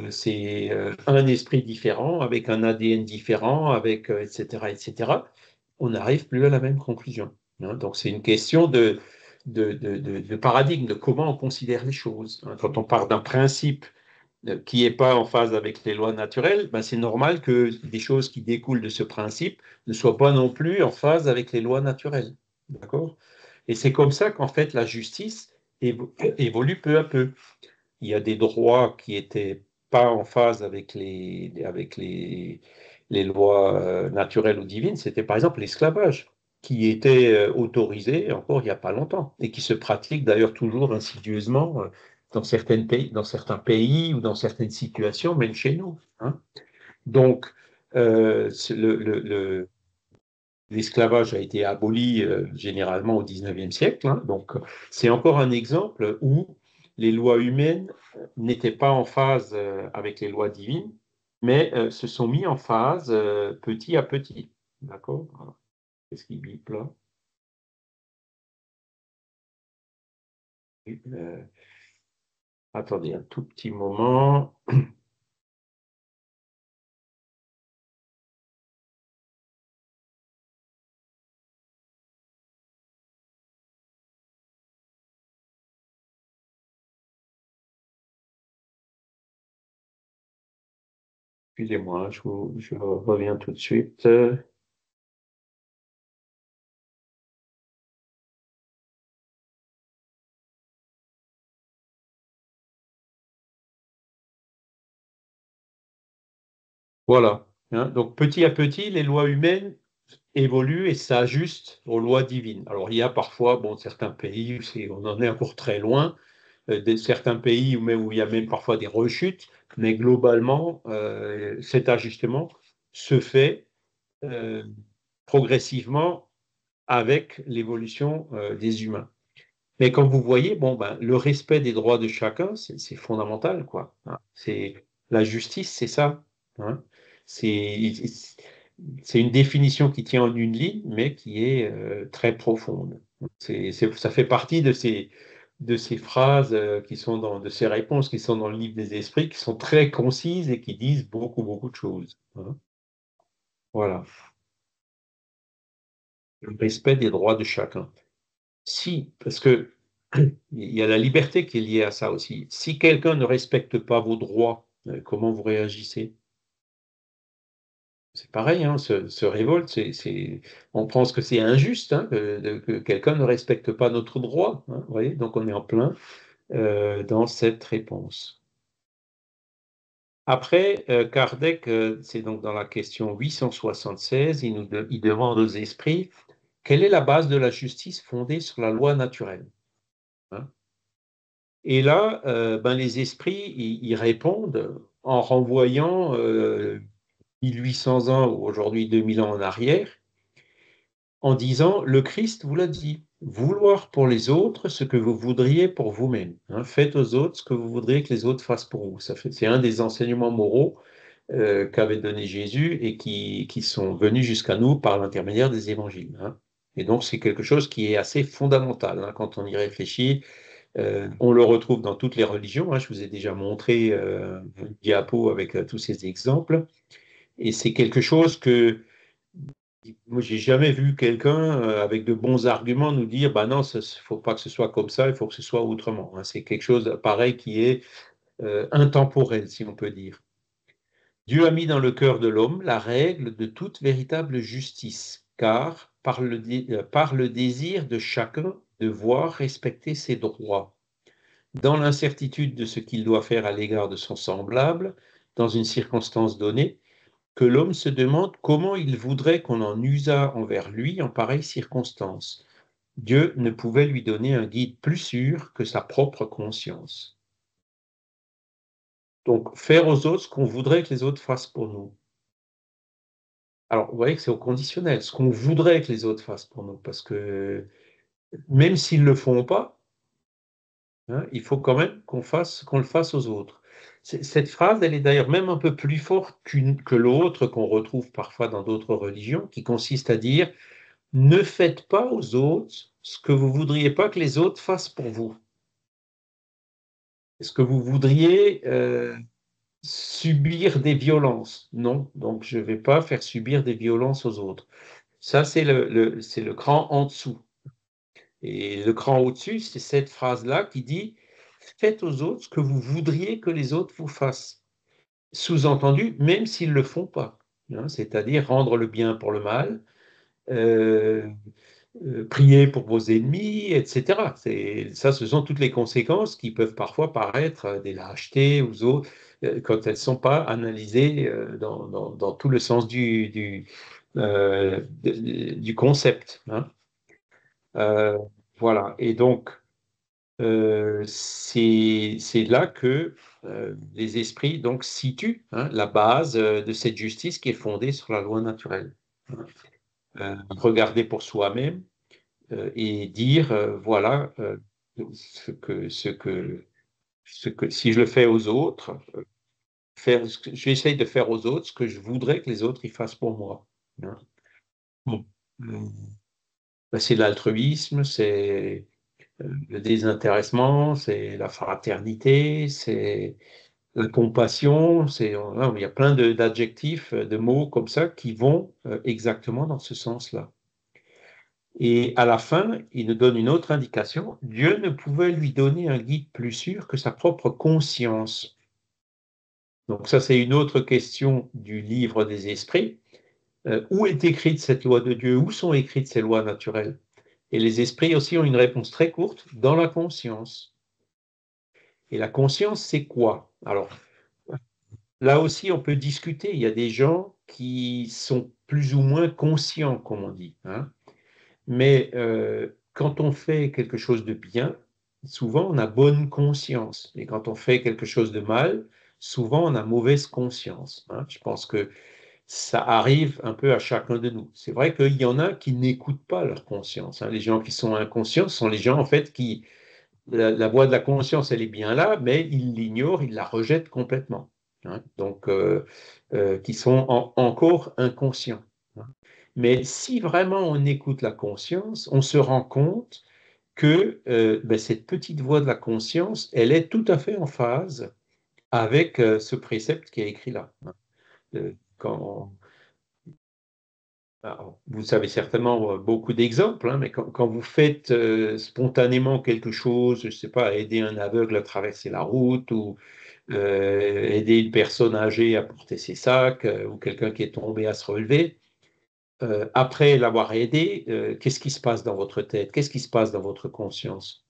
c'est un esprit différent, avec un ADN différent, avec etc., etc., on n'arrive plus à la même conclusion. Hein. Donc c'est une question de paradigme, de comment on considère les choses. Hein. Quand on part d'un principe qui n'est pas en phase avec les lois naturelles, ben c'est normal que des choses qui découlent de ce principe ne soient pas non plus en phase avec les lois naturelles. D'accord? Et c'est comme ça qu'en fait la justice évolue peu à peu. Il y a des droits qui n'étaient pas en phase avec les lois naturelles ou divines. C'était par exemple l'esclavage, qui était autorisé encore il n'y a pas longtemps et qui se pratique d'ailleurs toujours insidieusement dans certains pays ou dans certaines situations, même chez nous. Hein. Donc, l'esclavage a été aboli généralement au XIXe siècle. Hein. Donc, c'est encore un exemple où les lois humaines n'étaient pas en phase avec les lois divines, mais se sont mis en phase petit à petit. D'accord? Voilà. Qu'est-ce qui bip là? Euh, Attendez un tout petit moment. Excusez-moi, je reviens tout de suite. Voilà. Hein. Donc petit à petit, les lois humaines évoluent et s'ajustent aux lois divines. Alors il y a parfois, bon, certains pays, on en est encore très loin, de certains pays où il y a même parfois des rechutes, mais globalement, cet ajustement se fait progressivement avec l'évolution des humains. Mais comme vous voyez, bon, ben, le respect des droits de chacun, c'est fondamental, quoi. Hein. La justice, c'est ça. Hein. C'est une définition qui tient en une ligne, mais qui est très profonde. Ça fait partie de ces phrases qui sont de ces réponses qui sont dans le livre des esprits, qui sont très concises et qui disent beaucoup, beaucoup de choses. Hein. Voilà. Le respect des droits de chacun. Si, parce que il y a la liberté qui est liée à ça aussi. Si quelqu'un ne respecte pas vos droits, comment vous réagissez? C'est pareil, hein, se révolte, on pense que c'est injuste hein, que quelqu'un ne respecte pas notre droit. Hein, vous voyez, donc on est en plein dans cette réponse. Après, Kardec, c'est donc dans la question 876, il demande aux esprits, quelle est la base de la justice fondée sur la loi naturelle? Hein. Et là, ben, les esprits, ils répondent en renvoyant 1800 ans ou aujourd'hui 2000 ans en arrière, en disant, le Christ vous l'a dit, vouloir pour les autres ce que vous voudriez pour vous-même. Hein, faites aux autres ce que vous voudriez que les autres fassent pour vous. C'est un des enseignements moraux qu'avait donné Jésus et qui sont venus jusqu'à nous par l'intermédiaire des évangiles. Hein. Et donc, c'est quelque chose qui est assez fondamental hein, quand on y réfléchit. On le retrouve dans toutes les religions. Hein. Je vous ai déjà montré une diapo avec tous ces exemples. Et c'est quelque chose que moi, j'ai jamais vu quelqu'un avec de bons arguments nous dire, bah non, il ne faut pas que ce soit comme ça, il faut que ce soit autrement. Hein. C'est quelque chose pareil qui est intemporel, si on peut dire. Dieu a mis dans le cœur de l'homme la règle de toute véritable justice, car par le désir de chacun de voir respecter ses droits, dans l'incertitude de ce qu'il doit faire à l'égard de son semblable, dans une circonstance donnée, que l'homme se demande comment il voudrait qu'on en usât envers lui en pareille circonstance. Dieu ne pouvait lui donner un guide plus sûr que sa propre conscience. Donc, faire aux autres ce qu'on voudrait que les autres fassent pour nous. Alors, vous voyez que c'est au conditionnel, ce qu'on voudrait que les autres fassent pour nous, parce que même s'ils ne le font pas, hein, il faut quand même qu'on le fasse aux autres. Cette phrase, elle est d'ailleurs même un peu plus forte que l'autre qu'on retrouve parfois dans d'autres religions, qui consiste à dire « Ne faites pas aux autres ce que vous ne voudriez pas que les autres fassent pour vous. » Est-ce que vous voudriez subir des violences? Non, donc je ne vais pas faire subir des violences aux autres. Ça, c'est le cran en dessous. Et le cran au-dessus, c'est cette phrase-là qui dit « Faites aux autres ce que vous voudriez que les autres vous fassent. » Sous-entendu, même s'ils ne le font pas. Hein, c'est-à-dire rendre le bien pour le mal, prier pour vos ennemis, etc. Ça, ce sont toutes les conséquences qui peuvent parfois paraître des lâchetés aux autres quand elles ne sont pas analysées dans tout le sens du concept. Hein. Voilà. Et donc, c'est là que les esprits donc, situent hein, la base de cette justice qui est fondée sur la loi naturelle. Regarder pour soi-même et dire, voilà, si je le fais aux autres, j'essaye de faire aux autres ce que je voudrais que les autres y fassent pour moi. Hein. Bon. Ben, c'est l'altruisme, c'est le désintéressement, c'est la fraternité, c'est la compassion, il y a plein d'adjectifs, de mots comme ça qui vont exactement dans ce sens-là. Et à la fin, il nous donne une autre indication. Dieu ne pouvait lui donner un guide plus sûr que sa propre conscience. Donc ça, c'est une autre question du livre des esprits. Où est écrite cette loi de Dieu? Où sont écrites ces lois naturelles? Et les esprits aussi ont une réponse très courte, dans la conscience. Et la conscience, c'est quoi? Alors, là aussi, on peut discuter. Il y a des gens qui sont plus ou moins conscients, comme on dit. Hein. Mais quand on fait quelque chose de bien, souvent on a bonne conscience. Et quand on fait quelque chose de mal, souvent on a mauvaise conscience. Hein. Je pense que ça arrive un peu à chacun de nous. C'est vrai qu'il y en a qui n'écoutent pas leur conscience. Hein. Les gens qui sont inconscients sont les gens en fait qui la voix de la conscience, elle est bien là, mais ils l'ignorent, ils la rejettent complètement. Hein. Donc, qui sont encore inconscients. Hein. Mais si vraiment on écoute la conscience, on se rend compte que ben, cette petite voix de la conscience, elle est tout à fait en phase avec ce précepte qui est écrit là. Hein. Quand Alors, vous savez certainement beaucoup d'exemples, hein, mais quand vous faites spontanément quelque chose, je ne sais pas, aider un aveugle à traverser la route ou aider une personne âgée à porter ses sacs ou quelqu'un qui est tombé à se relever, après l'avoir aidé, qu'est-ce qui se passe dans votre tête? Qu'est-ce qui se passe dans votre conscience?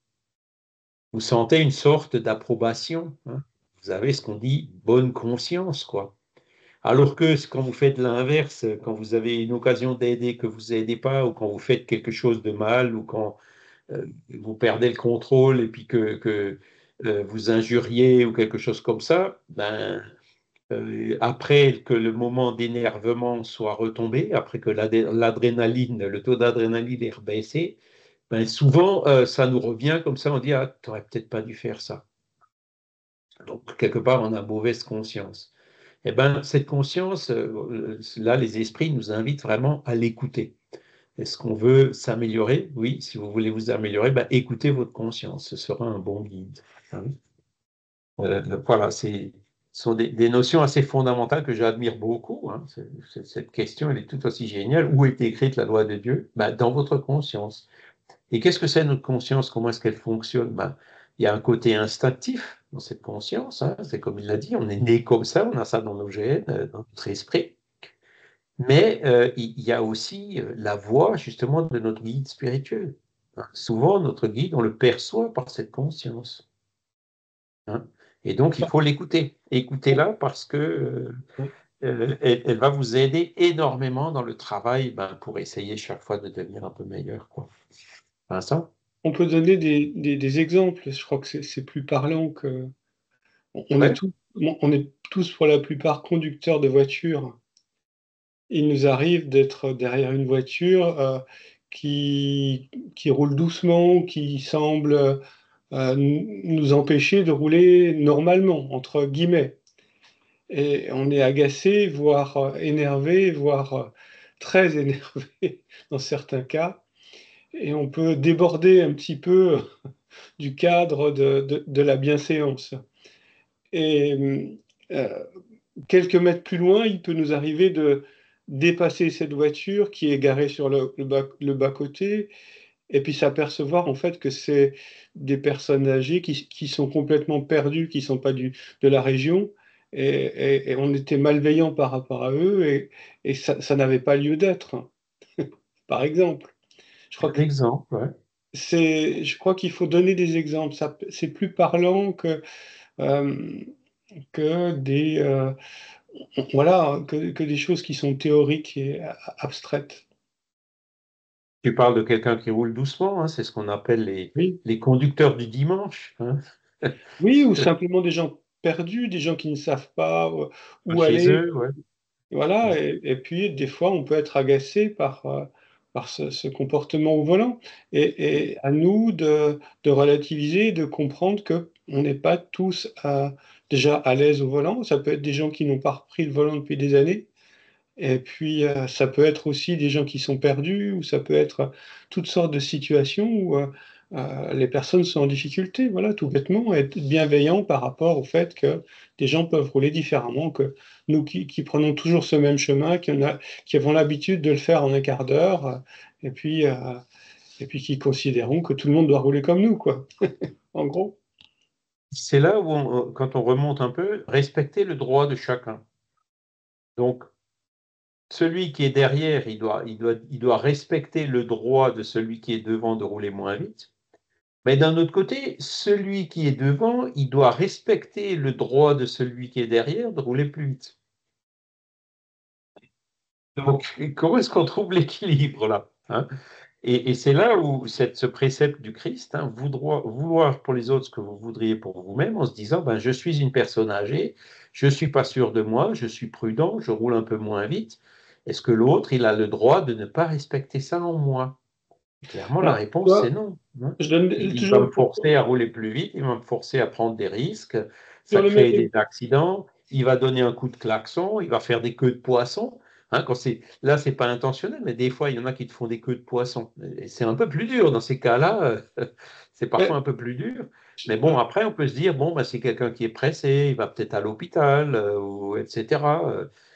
Vous sentez une sorte d'approbation. Hein. Vous avez ce qu'on dit bonne conscience, quoi. Alors que quand vous faites l'inverse, quand vous avez une occasion d'aider que vous n'aidez pas, ou quand vous faites quelque chose de mal, ou quand vous perdez le contrôle et puis que vous injuriez ou quelque chose comme ça, ben, après que le moment d'énervement soit retombé, après que l'adrénaline, le taux d'adrénaline est rebaissé, ben, souvent ça nous revient comme ça, on dit, ah, tu n'aurais peut-être pas dû faire ça. Donc, quelque part, on a mauvaise conscience. Eh ben, cette conscience, là, les esprits nous invitent vraiment à l'écouter. Est-ce qu'on veut s'améliorer? Oui, si vous voulez vous améliorer, ben, écoutez votre conscience, ce sera un bon guide. Hein. Voilà, ce sont des notions assez fondamentales que j'admire beaucoup. Hein. Cette question, elle est tout aussi géniale. Où est écrite la loi de Dieu? Ben, dans votre conscience. Et qu'est-ce que c'est notre conscience? Comment est-ce qu'elle fonctionne? Ben, il y a un côté instinctif dans cette conscience. Hein. C'est comme il l'a dit, on est né comme ça, on a ça dans nos gènes, dans notre esprit. Mais il y a aussi la voix justement de notre guide spirituel. Hein. Souvent, notre guide, on le perçoit par cette conscience. Hein. Et donc, il faut l'écouter. Écoutez-la parce que elle va vous aider énormément dans le travail ben, pour essayer chaque fois de devenir un peu meilleur. Quoi. Vincent? On peut donner des exemples. Je crois que c'est plus parlant que. Ouais. On est tous pour la plupart conducteurs de voitures. Il nous arrive d'être derrière une voiture qui roule doucement, qui semble nous empêcher de rouler normalement, entre guillemets. Et on est agacé, voire énervé, voire très énervé dans certains cas. Et on peut déborder un petit peu du cadre de la bienséance. Et euh, quelques mètres plus loin, il peut nous arriver de dépasser cette voiture qui est garée sur le bas-côté et puis s'apercevoir en fait que c'est des personnes âgées qui sont complètement perdues, qui ne sont pas de la région, et on était malveillant par rapport à eux, et ça n'avait pas lieu d'être, hein, par exemple. Je crois que Exemple, ouais. je crois qu'il faut donner des exemples. C'est plus parlant euh, que voilà, que des choses qui sont théoriques et abstraites. Tu parles de quelqu'un qui roule doucement, hein, c'est ce qu'on appelle Oui. les conducteurs du dimanche. Hein. Oui, ou simplement des gens perdus, des gens qui ne savent pas où Chez aller. eux, ouais. Voilà, et puis des fois, on peut être agacé par ce comportement au volant. Et à nous de relativiser, de comprendre que on n'est pas tous déjà à l'aise au volant. Ça peut être des gens qui n'ont pas repris le volant depuis des années. Et puis, ça peut être aussi des gens qui sont perdus, ou ça peut être toutes sortes de situations où les personnes sont en difficulté. Voilà, tout bêtement, être bienveillant par rapport au fait que des gens peuvent rouler différemment que nous qui prenons toujours ce même chemin, qui avons l'habitude de le faire en un quart d'heure, et puis qui considérons que tout le monde doit rouler comme nous, quoi, en gros. C'est là où, quand on remonte un peu, respecter le droit de chacun. Donc, celui qui est derrière, il doit respecter le droit de celui qui est devant de rouler moins vite. Mais d'un autre côté, celui qui est devant, il doit respecter le droit de celui qui est derrière de rouler plus vite. Donc, comment est-ce qu'on trouve l'équilibre là? Hein? Et c'est là où ce précepte du Christ, hein, vouloir pour les autres ce que vous voudriez pour vous-même, en se disant, ben, je suis une personne âgée, je ne suis pas sûr de moi, je suis prudent, je roule un peu moins vite. Est-ce que l'autre, il a le droit de ne pas respecter ça en moi? Clairement, la Alors, tu réponse, c'est vois, non, hein. je donne Il va toujours me forcer à rouler plus vite, il va me forcer à prendre des risques, sur ça le même. crée des accidents, il va donner un coup de klaxon, il va faire des queues de poisson. Hein, là, c'est pas intentionnel, mais des fois, il y en a qui te font des queues de poisson. Et c'est un peu plus dur dans ces cas-là, c'est parfois un peu plus dur. Mais bon, Ouais, après, on peut se dire, bon, bah, c'est quelqu'un qui est pressé, il va peut-être à l'hôpital, ou, etc.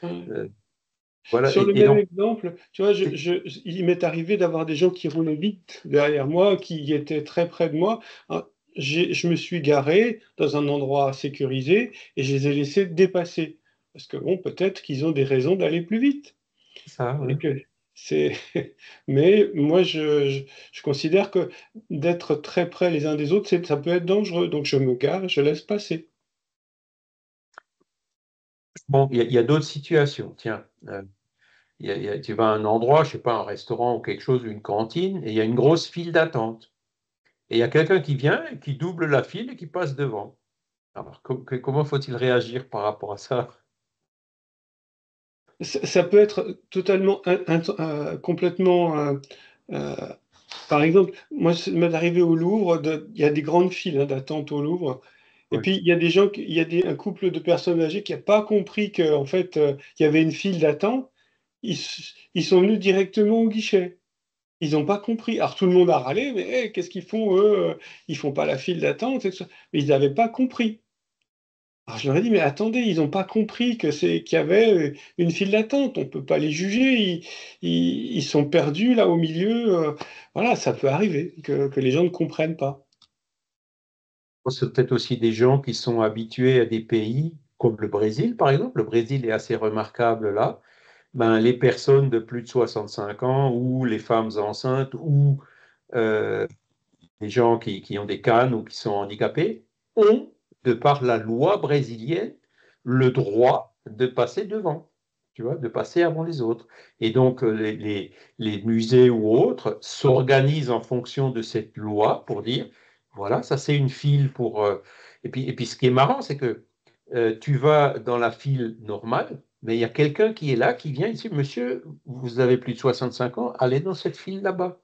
ouais. Euh, voilà, Sur le et même donc, exemple, tu vois, c'est il m'est arrivé d'avoir des gens qui roulaient vite derrière moi, qui étaient très près de moi. Ah, je me suis garé dans un endroit sécurisé et je les ai laissés dépasser. Parce que bon, peut-être qu'ils ont des raisons d'aller plus vite. ça, Et ouais. que c'est... Mais moi, je considère que d'être très près les uns des autres, ça peut être dangereux. Donc je me gare, je laisse passer. Bon, il y a d'autres situations. Tiens, tu vas à un endroit, je sais pas, un restaurant ou quelque chose, une cantine, et il y a une grosse file d'attente. Et il y a quelqu'un qui vient et qui double la file et qui passe devant. Alors, comment faut-il réagir par rapport à ça? Ça peut être totalement, complètement. Euh, Par exemple, moi, ça m'est arrivé au Louvre, il y a des grandes files hein, d'attente au Louvre. Et Oui. puis, il y a des gens, un couple de personnes âgées qui n'a pas compris qu'en fait, il y avait une file d'attente. Ils sont venus directement au guichet. Ils n'ont pas compris. Alors, tout le monde a râlé, mais qu'est-ce qu'ils font, eux? Ils font pas la file d'attente, et tout ça. Mais ils n'avaient pas compris. Alors je leur ai dit: «Mais attendez, ils n'ont pas compris qu'il y avait, une file d'attente, on peut pas les juger, ils sont perdus là au milieu», voilà, ça peut arriver que les gens ne comprennent pas. C'est peut-être aussi des gens qui sont habitués à des pays comme le Brésil, par exemple. Le Brésil est assez remarquable là. Ben, les personnes de plus de 65 ans ou les femmes enceintes ou euh, les gens qui ont des cannes ou qui sont handicapés ont, de par la loi brésilienne, le droit de passer devant, tu vois, de passer avant les autres. Et donc, les musées ou autres s'organisent en fonction de cette loi pour dire, voilà, ça c'est une file pour... et puis, ce qui est marrant, c'est que tu vas dans la file normale, mais il y a quelqu'un qui est là, qui vient ici, monsieur, vous avez plus de 65 ans, allez dans cette file là-bas.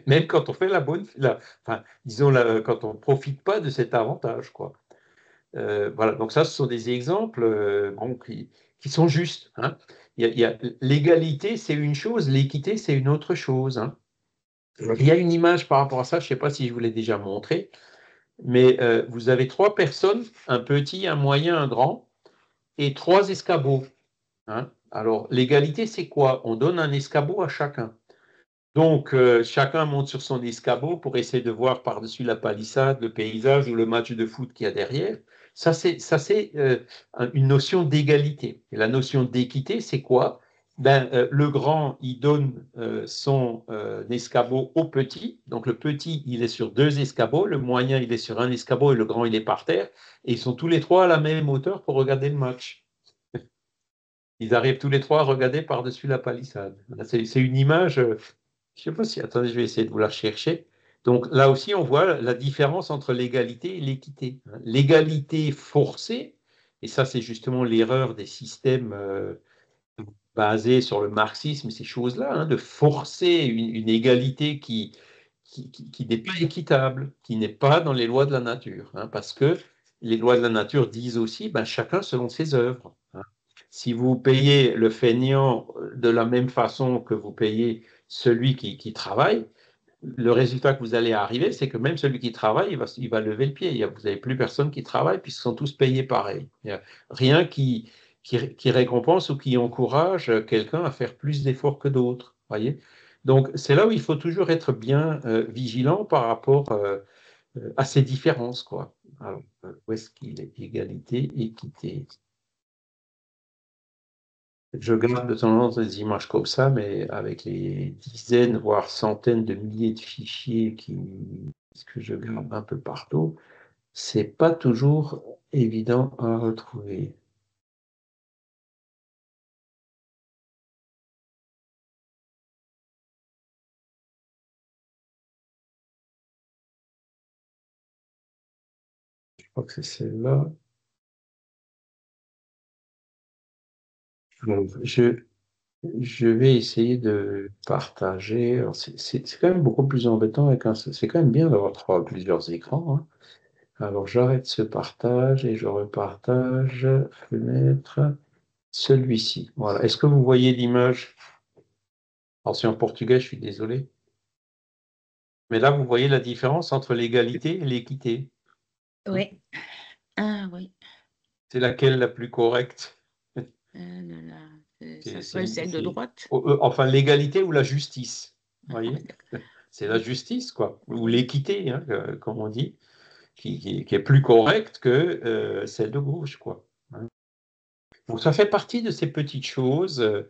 Même quand on fait enfin, disons, quand on ne profite pas de cet avantage, quoi. Voilà, donc ça, ce sont des exemples bon, qui sont justes, hein. L'égalité, c'est une chose, l'équité, c'est une autre chose, hein. Il y a une image par rapport à ça, je ne sais pas si je vous l'ai déjà montré, mais vous avez trois personnes, un petit, un moyen, un grand, et trois escabeaux, hein. Alors, l'égalité, c'est quoi? On donne un escabeau à chacun. Donc, chacun monte sur son escabeau pour essayer de voir par-dessus la palissade le paysage ou le match de foot qu'il y a derrière. Ça, c'est une notion d'égalité. Et la notion d'équité, c'est quoi? Ben, le grand, il donne son escabeau au petit. Donc, le petit, il est sur deux escabeaux. Le moyen, il est sur un escabeau et le grand, il est par terre. Et ils sont tous les trois à la même hauteur pour regarder le match. Ils arrivent tous les trois à regarder par-dessus la palissade. C'est une image. Je sais pas si, attendez, je vais essayer de vous la chercher. Donc là aussi, on voit la différence entre l'égalité et l'équité. L'égalité forcée, et ça c'est justement l'erreur des systèmes basés sur le marxisme, ces choses-là, hein, de forcer une égalité qui n'est pas équitable, qui n'est pas dans les lois de la nature, hein, parce que les lois de la nature disent aussi, ben, chacun selon ses œuvres, hein. Si vous payez le feignant de la même façon que vous payez celui qui travaille, le résultat que vous allez arriver, c'est que même celui qui travaille, il va lever le pied. Vous n'avez plus personne qui travaille puisqu'ils sont tous payés pareil. Il n'y a rien qui récompense ou qui encourage quelqu'un à faire plus d'efforts que d'autres. Voyez. Donc, c'est là où il faut toujours être bien vigilant par rapport à ces différences, quoi. Alors, où est-ce qu'il est? Égalité, équité. Je garde de temps en temps des images comme ça, mais avec les dizaines, voire centaines de milliers de fichiers que je garde un peu partout, c'est pas toujours évident à retrouver. crois que c'est celle-là. Donc, je vais essayer de partager. Alors, c'est quand même beaucoup plus embêtant avec c'est quand même bien d'avoir plusieurs écrans, hein. Alors, j'arrête ce partage et je repartage. Fenêtre. Celui-ci. Voilà. Est-ce que vous voyez l'image? Alors, c'est en portugais, je suis désolé. Mais là, vous voyez la différence entre l'égalité et l'équité. Oui. Ah oui. C'est laquelle la plus correcte? Ça serait celle de droite. Enfin, l'égalité ou la justice. Vous Ah, voyez? d'accord. C'est la justice, quoi. Ou Oui. l'équité, hein, comme on dit, qui est plus correcte que celle de gauche, quoi. Hein. Donc, ça fait partie de ces petites choses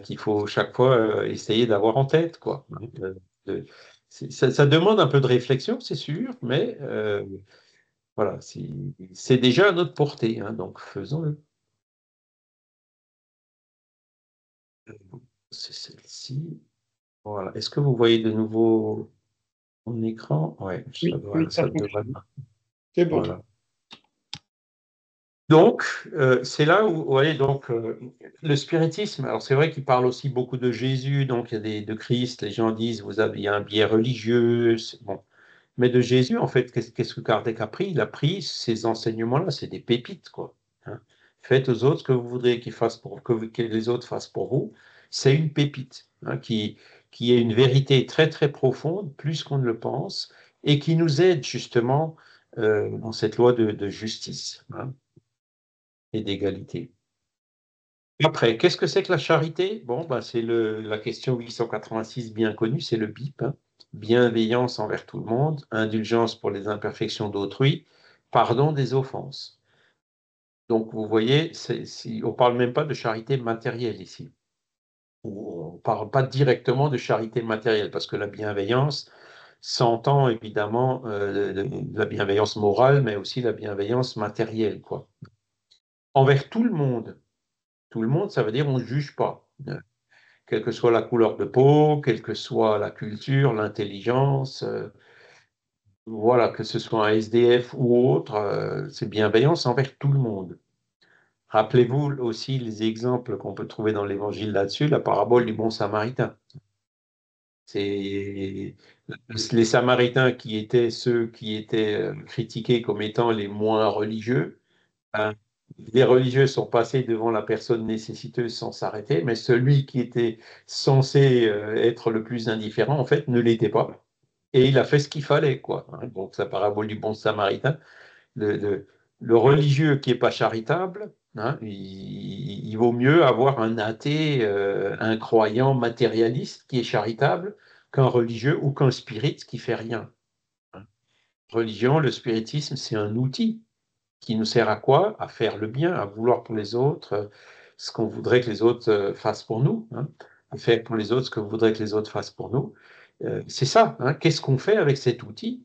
qu'il faut chaque fois essayer d'avoir en tête, quoi. Hein. Ça demande un peu de réflexion, c'est sûr, mais voilà, c'est déjà à notre portée, hein, donc faisons-le. C'est celle-ci. Voilà. Est-ce que vous voyez de nouveau mon écran? Oui, Oui, ça devrait. fonctionne. C'est bon. Voilà. Donc, c'est là où, vous voyez, donc, le spiritisme, alors c'est vrai qu'il parle aussi beaucoup de Jésus, donc il y a de Christ, les gens disent, il y a un biais religieux, bon. Mais de Jésus, en fait, qu'est-ce que Kardec a pris? Il a pris ces enseignements-là, c'est des pépites, quoi. Hein. Faites aux autres ce que vous voudrez qu'ils fassent que les autres fassent pour vous. C'est une pépite hein, qui est une vérité très, très profonde, plus qu'on ne le pense, et qui nous aide justement dans cette loi de justice hein, et d'égalité. Après, qu'est-ce que c'est que la charité? Bon, c'est la question 886 bien connue, c'est le BIP. Hein. Bienveillance envers tout le monde, indulgence pour les imperfections d'autrui, pardon des offenses. Donc, vous voyez, on ne parle même pas de charité matérielle ici. On ne parle pas directement de charité matérielle, parce que la bienveillance s'entend évidemment la bienveillance morale, mais aussi la bienveillance matérielle, quoi. Envers tout le monde. Tout le monde, ça veut dire on ne juge pas. Quelle que soit la couleur de peau, quelle que soit la culture, l'intelligence, voilà, que ce soit un SDF ou autre, c'est bienveillance envers tout le monde. Rappelez-vous aussi les exemples qu'on peut trouver dans l'Évangile là-dessus, la parabole du bon Samaritain. C'est les Samaritains qui étaient ceux qui étaient critiqués comme étant les moins religieux. Ben, les religieux sont passés devant la personne nécessiteuse sans s'arrêter, mais celui qui était censé être le plus indifférent, en fait, ne l'était pas. Et il a fait ce qu'il fallait, quoi. Hein. Donc, sa parabole du bon Samaritain, le, le- le religieux qui n'est pas charitable, hein, il vaut mieux avoir un athée, un croyant matérialiste qui est charitable qu'un religieux ou qu'un spirit qui fait rien. Hein. Religion, le spiritisme, c'est un outil qui nous sert à quoi? À faire le bien, à vouloir pour les autres ce qu'on voudrait que les autres fassent pour nous, hein, à faire pour les autres ce que vous voudrez que les autres fassent pour nous. C'est ça, hein. Qu'est-ce qu'on fait avec cet outil?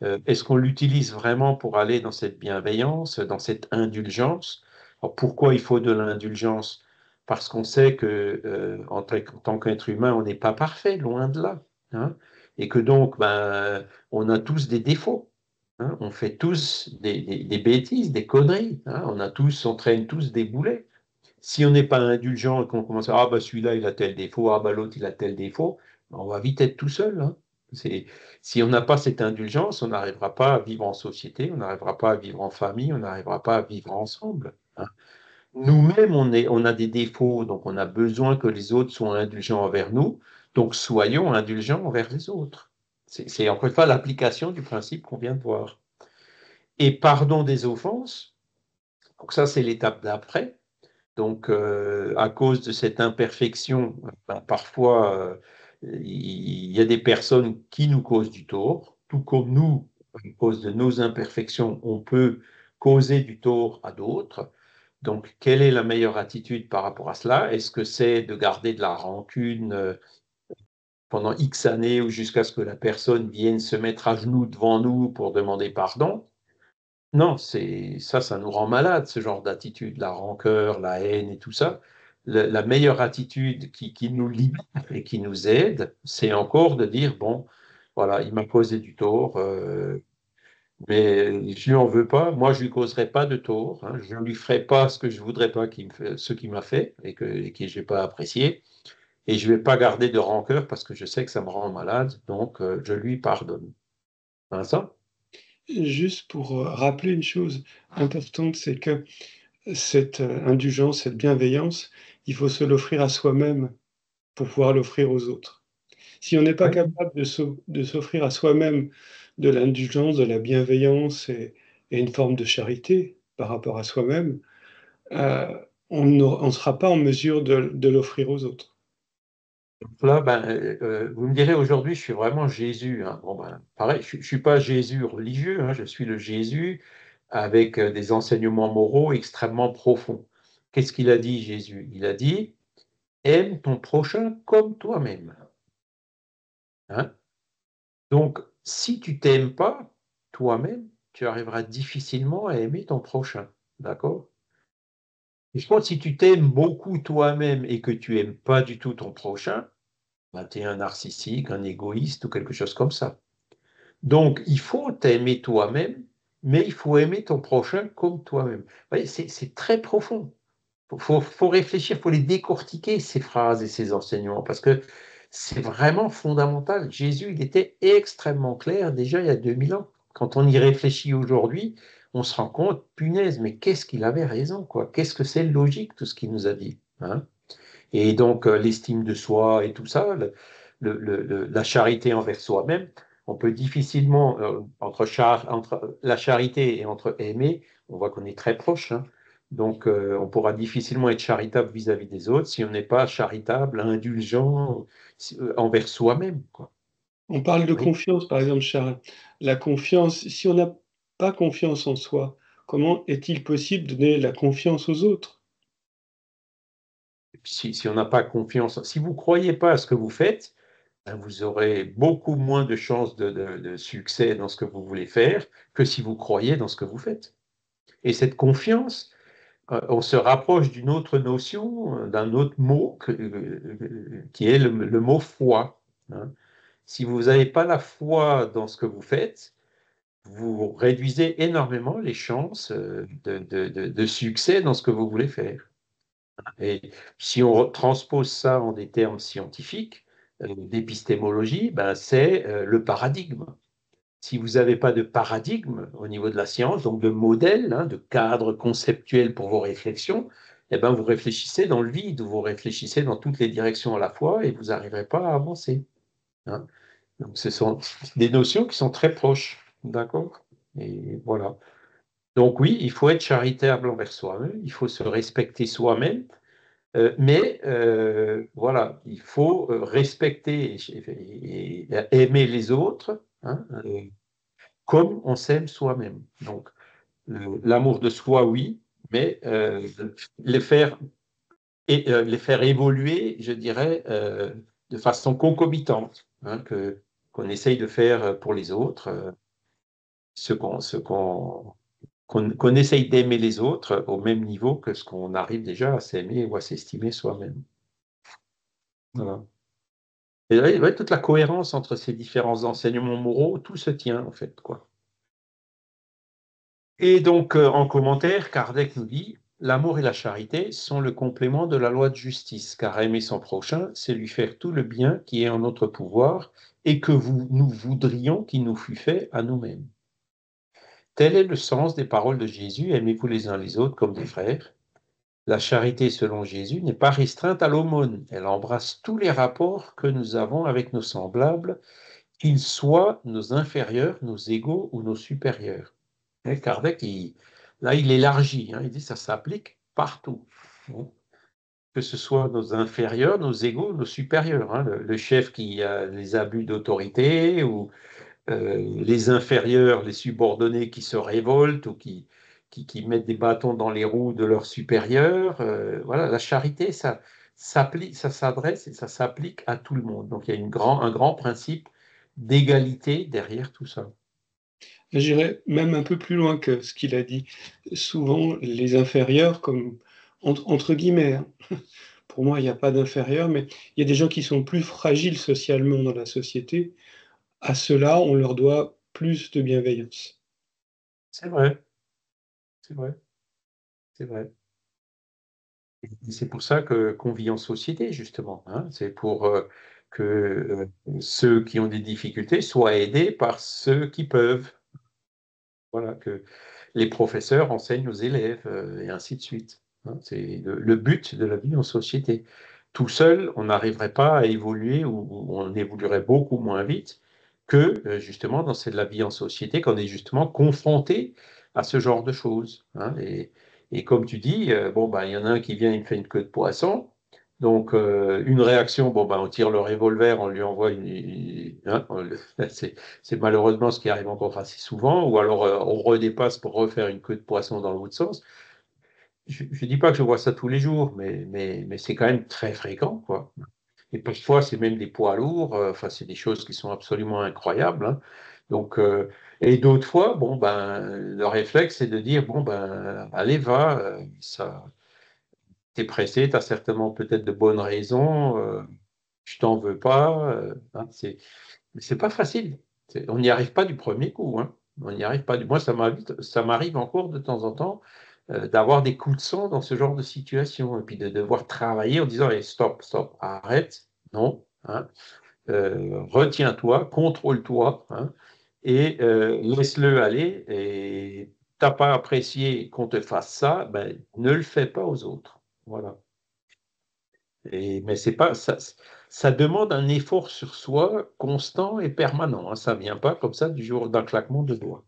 Est-ce qu'on l'utilise vraiment pour aller dans cette bienveillance, dans cette indulgence? Alors, pourquoi il faut de l'indulgence? Parce qu'on sait que en tant qu'être humain, on n'est pas parfait, loin de là. Hein, et que donc, on a tous des défauts. Hein, on fait tous des bêtises, des conneries. Hein, on traîne tous des boulets. Si on n'est pas indulgent et qu'on commence à celui-là il a tel défaut, l'autre il a tel défaut, on va vite être tout seul. Hein. Si on n'a pas cette indulgence, on n'arrivera pas à vivre en société, on n'arrivera pas à vivre en famille, on n'arrivera pas à vivre ensemble. Hein. Nous-mêmes, on a des défauts, donc on a besoin que les autres soient indulgents envers nous, donc soyons indulgents envers les autres. C'est encore une fois l'application du principe qu'on vient de voir. Et pardon des offenses, donc ça c'est l'étape d'après. Donc à cause de cette imperfection, parfois il y a des personnes qui nous causent du tort, tout comme nous, à cause de nos imperfections, on peut causer du tort à d'autres. Donc, quelle est la meilleure attitude par rapport à cela? Est-ce que c'est de garder de la rancune pendant X années ou jusqu'à ce que la personne vienne se mettre à genoux devant nous pour demander pardon? Non, ça nous rend malade, ce genre d'attitude, la rancœur, la haine et tout ça. La meilleure attitude qui nous libère et qui nous aide, c'est encore de dire, bon, voilà, il m'a causé du tort, Mais je lui en veux pas. Moi, je lui causerai pas de tort, hein. Je ne lui ferai pas ce que je voudrais pas ce qu'il m'a fait et que j'ai pas apprécié. Et je vais pas garder de rancœur parce que je sais que ça me rend malade. Donc, je lui pardonne. Vincent? Juste pour rappeler une chose importante, c'est que cette indulgence, cette bienveillance, il faut se l'offrir à soi-même pour pouvoir l'offrir aux autres. Si on n'est pas Oui. capable de s'offrir à soi-même de l'indulgence, de la bienveillance et une forme de charité par rapport à soi-même, euh, on ne sera pas en mesure de l'offrir aux autres. Là, ben, vous me direz aujourd'hui, je suis vraiment Jésus, hein. Bon, ben, pareil, je ne suis pas Jésus religieux, hein, je suis le Jésus avec des enseignements moraux extrêmement profonds. Qu'est-ce qu'il a dit, Jésus? Il a dit, aime ton prochain comme toi-même, hein. Donc, si tu t'aimes pas toi-même, tu arriveras difficilement à aimer ton prochain, d'accord? Et je pense que si tu t'aimes beaucoup toi-même et que tu aimes pas du tout ton prochain, ben, tu es un narcissique, un égoïste ou quelque chose comme ça. Donc, il faut t'aimer toi-même, mais il faut aimer ton prochain comme toi-même. Vous voyez, c'est très profond. Faut réfléchir, il faut les décortiquer, ces phrases et ces enseignements, parce que c'est vraiment fondamental. Jésus, il était extrêmement clair déjà il y a 2000 ans. Quand on y réfléchit aujourd'hui, on se rend compte, punaise, mais qu'est-ce qu'il avait raison, quoi. Qu'est-ce que c'est logique, tout ce qu'il nous a dit, hein. Et donc, l'estime de soi et tout ça, la charité envers soi-même, on peut difficilement, entre la charité et entre aimer, on voit qu'on est très proche, hein. Donc, on pourra difficilement être charitable vis-à-vis des autres si on n'est pas charitable, indulgent envers soi-même, quoi. On parle de Oui. confiance, par exemple, Charles. La confiance, si on n'a pas confiance en soi, comment est-il possible de donner la confiance aux autres? Si on n'a pas confiance, si vous ne croyez pas à ce que vous faites, ben, vous aurez beaucoup moins de chances de succès dans ce que vous voulez faire que si vous croyez dans ce que vous faites. Et cette confiance, on se rapproche d'une autre notion, d'un autre mot qui est le mot foi, hein. Si vous n'avez pas la foi dans ce que vous faites, vous réduisez énormément les chances de succès dans ce que vous voulez faire. Et si on transpose ça en des termes scientifiques, d'épistémologie, ben c'est le paradigme. Si vous n'avez pas de paradigme au niveau de la science, donc de modèle, hein, de cadre conceptuel pour vos réflexions, eh ben vous réfléchissez dans le vide, vous réfléchissez dans toutes les directions à la fois et vous n'arriverez pas à avancer, hein. Donc ce sont des notions qui sont très proches, d'accord? Et voilà. Donc oui, il faut être charitable envers soi-même, il faut se respecter soi-même, mais voilà, il faut respecter et aimer les autres, hein, comme on s'aime soi-même. Donc, l'amour de soi, oui, mais les faire, les faire évoluer, je dirais, de façon concomitante, hein, qu'on essaye de faire pour les autres, qu'on essaye d'aimer les autres au même niveau que ce qu'on arrive déjà à s'aimer ou à s'estimer soi-même. Voilà. Et là, ouais, toute la cohérence entre ces différents enseignements moraux, tout se tient en fait, quoi. Et donc, en commentaire, Kardec nous dit, l'amour et la charité sont le complément de la loi de justice, car aimer son prochain, c'est lui faire tout le bien qui est en notre pouvoir et que nous voudrions qu'il nous fût fait à nous-mêmes. Tel est le sens des paroles de Jésus, aimez-vous les uns les autres comme des frères. La charité, selon Jésus, n'est pas restreinte à l'aumône, elle embrasse tous les rapports que nous avons avec nos semblables, qu'ils soient nos inférieurs, nos égaux ou nos supérieurs. Et Kardec, là, il élargit, hein, il dit que ça s'applique partout, hein. Que ce soit nos inférieurs, nos égaux, nos supérieurs, hein, le chef qui a les abus d'autorité ou les inférieurs, les subordonnés qui se révoltent ou qui mettent des bâtons dans les roues de leurs supérieurs. Voilà, la charité, ça s'adresse et ça s'applique à tout le monde. Donc il y a un grand principe d'égalité derrière tout ça. J'irais même un peu plus loin que ce qu'il a dit. Souvent, les inférieurs, comme entre guillemets, hein, pour moi, il n'y a pas d'inférieurs, mais il y a des gens qui sont plus fragiles socialement dans la société. À ceux-là, on leur doit plus de bienveillance. C'est vrai, c'est vrai, c'est vrai. Et c'est pour ça qu'on vit en société, justement, hein. C'est pour que ceux qui ont des difficultés soient aidés par ceux qui peuvent. Voilà, que les professeurs enseignent aux élèves et ainsi de suite, hein. C'est le but de la vie en société. Tout seul, on n'arriverait pas à évoluer ou on évoluerait beaucoup moins vite que justement dans la vie en société, qu'on est justement confronté à ce genre de choses, hein. Et comme tu dis, bon, ben, il y en a un qui vient, il me fait une queue de poisson. Donc, une réaction, bon, ben, on tire le revolver, on lui envoie hein, c'est malheureusement ce qui arrive encore assez souvent, ou alors on redépasse pour refaire une queue de poisson dans l'autre sens. Je ne dis pas que je vois ça tous les jours, mais c'est quand même très fréquent, quoi. Et parfois, c'est même des poids lourds, enfin, c'est des choses qui sont absolument incroyables, hein. Donc, et d'autres fois, bon, ben, le réflexe, c'est de dire, bon, ben, allez, va, ça, t'es pressé, t'as certainement peut-être de bonnes raisons, je t'en veux pas, hein, mais c'est pas facile. On n'y arrive pas du premier coup, hein. On n'y arrive pas. Moi, ça m'arrive encore de temps en temps d'avoir des coups de sang dans ce genre de situation et puis de devoir travailler en disant hey, stop, stop, arrête, non, hein, retiens-toi, contrôle-toi, hein, et laisse-le aller. Et t'as pas apprécié qu'on te fasse ça, ben, ne le fais pas aux autres. Voilà. Mais c'est pas ça demande un effort sur soi constant et permanent, hein. Ça vient pas comme ça du jour d'un claquement de doigts.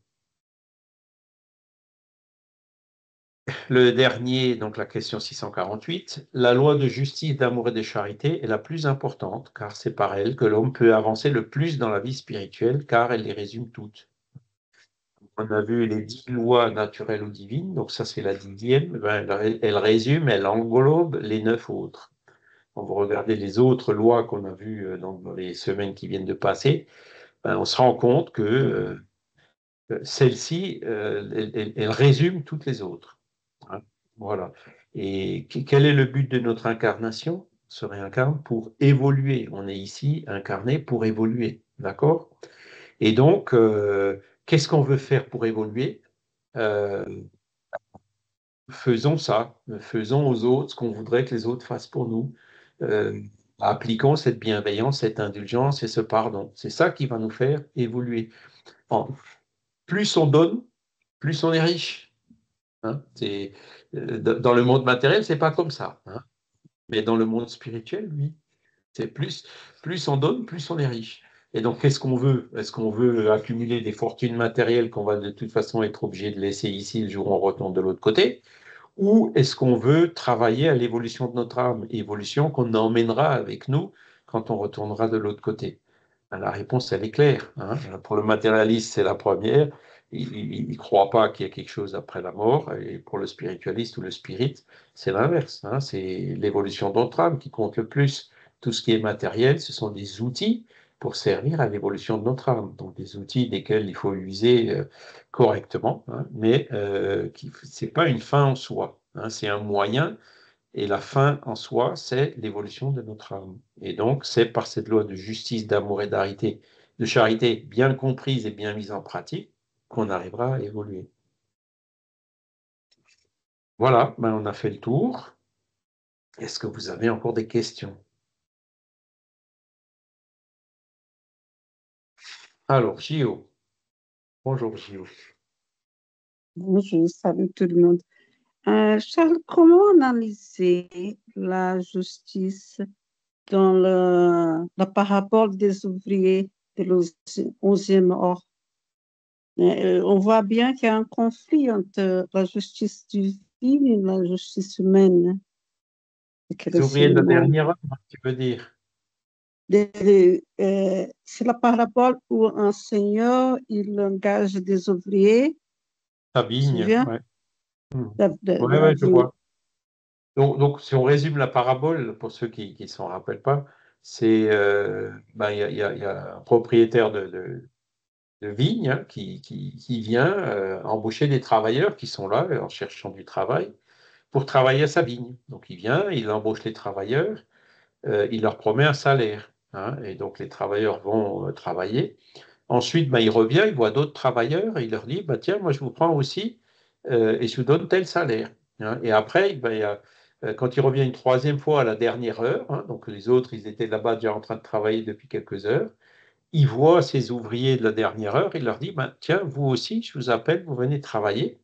Le dernier, donc la question 648, la loi de justice, d'amour et de charité est la plus importante, car c'est par elle que l'homme peut avancer le plus dans la vie spirituelle, car elle les résume toutes. On a vu les 10 lois naturelles ou divines, donc ça c'est la 10e, ben, elle résume, elle englobe les 9 autres. Quand vous regardez les autres lois qu'on a vues dans les semaines qui viennent de passer, ben, on se rend compte que celle-ci, elle résume toutes les autres, hein. Voilà. Et quel est le but de notre incarnation? On se réincarne pour évoluer. On est ici incarné pour évoluer. D'accord? Et donc, qu'est-ce qu'on veut faire pour évoluer? Euh, Faisons ça. Faisons aux autres ce qu'on voudrait que les autres fassent pour nous. Euh, Appliquons cette bienveillance, cette indulgence et ce pardon. C'est ça qui va nous faire évoluer. En- Plus on donne, plus on est riche, hein. Dans le monde matériel, c'est pas comme ça, hein. Mais dans le monde spirituel, oui, c'est plus on donne, plus on est riche. Et donc, qu'est-ce qu'on veut? Est-ce qu'on veut accumuler des fortunes matérielles qu'on va de toute façon être obligé de laisser ici le jour où on retourne de l'autre côté? Ou est-ce qu'on veut travailler à l'évolution de notre âme, évolution qu'on emmènera avec nous quand on retournera de l'autre côté? Ben, la réponse, elle est claire, hein. Pour le matérialiste, c'est la première. Il ne croit pas qu'il y a quelque chose après la mort. Et pour le spiritualiste ou le spirit, c'est l'inverse, hein. C'est l'évolution de notre âme qui compte le plus. Tout ce qui est matériel, ce sont des outils pour servir à l'évolution de notre âme. Donc des outils desquels il faut user correctement, hein, mais ce n'est pas une fin en soi, hein. C'est un moyen et la fin en soi, c'est l'évolution de notre âme. Et donc, c'est par cette loi de justice, d'amour et de charité bien comprise et bien mise en pratique qu'on arrivera à évoluer. Voilà, ben on a fait le tour. Est-ce que vous avez encore des questions? Alors, Gio. Bonjour, Gio. Bonjour, salut tout le monde. Charles, comment analyser la justice dans la parabole des ouvriers de l'11e ordre? On voit bien qu'il y a un conflit entre la justice divine et la justice humaine. Les ouvriers de la dernière heure, tu veux dire? C'est la parabole où un seigneur, il engage des ouvriers, La tu te vigne, souviens? ouais. De Ouais, la ouais, je vigne. vois. Donc, si on résume la parabole, pour ceux qui ne s'en rappellent pas, c'est ben, il y a un propriétaire de vigne, hein, qui vient embaucher des travailleurs qui sont là en cherchant du travail pour travailler à sa vigne. Donc il vient, il embauche les travailleurs, il leur promet un salaire, hein, et donc les travailleurs vont travailler. Ensuite, il revient, il voit d'autres travailleurs et il leur dit, tiens, moi je vous prends aussi et je vous donne tel salaire. Hein. Et après, quand il revient une troisième fois à la dernière heure, hein, donc les autres, ils étaient là-bas déjà en train de travailler depuis quelques heures, il voit ces ouvriers de la dernière heure, il leur dit, tiens, vous aussi, je vous appelle, vous venez travailler.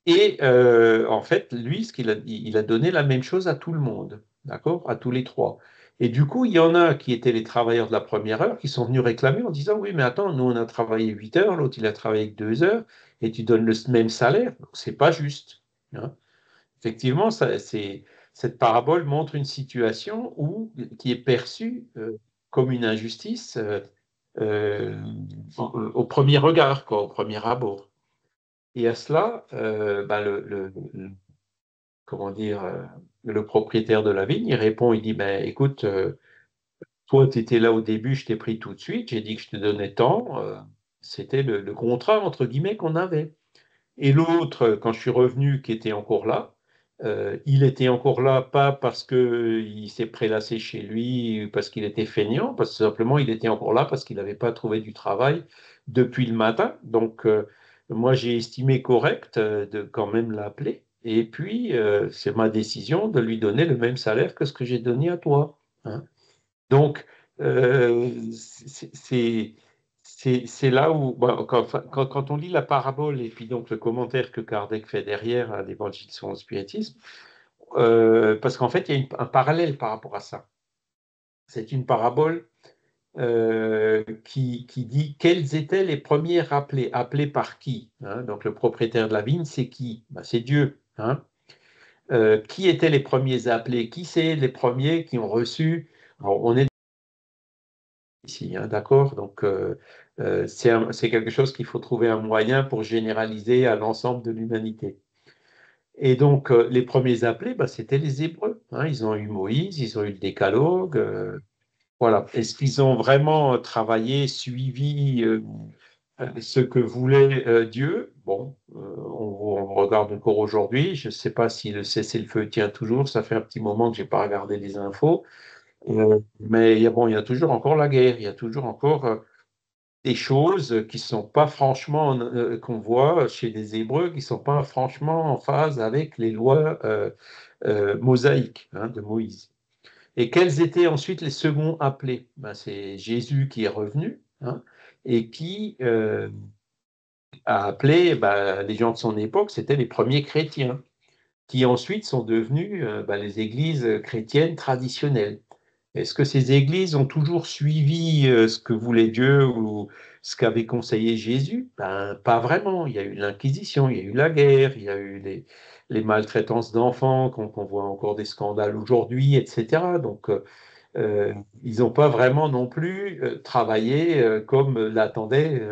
Et en fait, lui, il a donné la même chose à tout le monde, d'accord, à tous les trois. Et du coup, il y en a qui étaient les travailleurs de la première heure qui sont venus réclamer en disant, oui, mais attends, nous, on a travaillé 8 heures, l'autre, il a travaillé 2 heures, et tu donnes le même salaire. C'est pas juste. Hein. Effectivement, cette parabole montre une situation qui est perçue comme une injustice euh, au premier regard, quoi, au premier abord. Et à cela, comment dire, le propriétaire de la vigne, il répond, il dit, écoute, toi, tu étais là au début, je t'ai pris tout de suite, j'ai dit que je te donnais tant, c'était le contrat, entre guillemets, qu'on avait. Et l'autre, quand je suis revenu, qui était encore là, il était encore là, pas parce qu'il s'est prélassé chez lui, parce qu'il était feignant, parce que simplement il était encore là parce qu'il n'avait pas trouvé du travail depuis le matin. Donc, moi, j'ai estimé correct de quand même l'appeler. Et puis, c'est ma décision de lui donner le même salaire que ce que j'ai donné à toi. Hein. Donc, c'est là où, quand on lit la parabole et puis donc le commentaire que Kardec fait derrière à l'Évangile selon le spiritisme, parce qu'en fait, il y a un parallèle par rapport à ça. C'est une parabole qui dit quels étaient les premiers appelés. Appelés par qui? Hein. Donc, le propriétaire de la vigne, c'est qui? C'est Dieu. Hein. Qui étaient les premiers appelés? Qui c'est les premiers qui ont reçu? Alors, on est ici, hein, d'accord? Donc, c'est quelque chose qu'il faut trouver un moyen pour généraliser à l'ensemble de l'humanité. Et donc, les premiers appelés, c'était les Hébreux. Hein. Ils ont eu Moïse, ils ont eu le Décalogue. Voilà. Est-ce qu'ils ont vraiment travaillé, suivi ce que voulait Dieu? Bon, on regarde encore aujourd'hui. Je ne sais pas si le cessez-le-feu tient toujours. Ça fait un petit moment que je n'ai pas regardé les infos. Mais il y a toujours encore la guerre. Il y a toujours encore des choses qui sont pas franchement, qu'on voit chez les Hébreux, qui sont pas franchement en phase avec les lois mosaïques, hein, de Moïse. Et quels étaient ensuite les seconds appelés? C'est Jésus qui est revenu, hein, et qui a appelé les gens de son époque, c'était les premiers chrétiens, qui ensuite sont devenus les églises chrétiennes traditionnelles. Est-ce que ces églises ont toujours suivi ce que voulait Dieu ou ce qu'avait conseillé Jésus? Pas vraiment. Il y a eu l'Inquisition, il y a eu la guerre, il y a eu les maltraitances d'enfants, qu'on voit encore des scandales aujourd'hui, etc. Donc, ils n'ont pas vraiment non plus travaillé comme l'attendait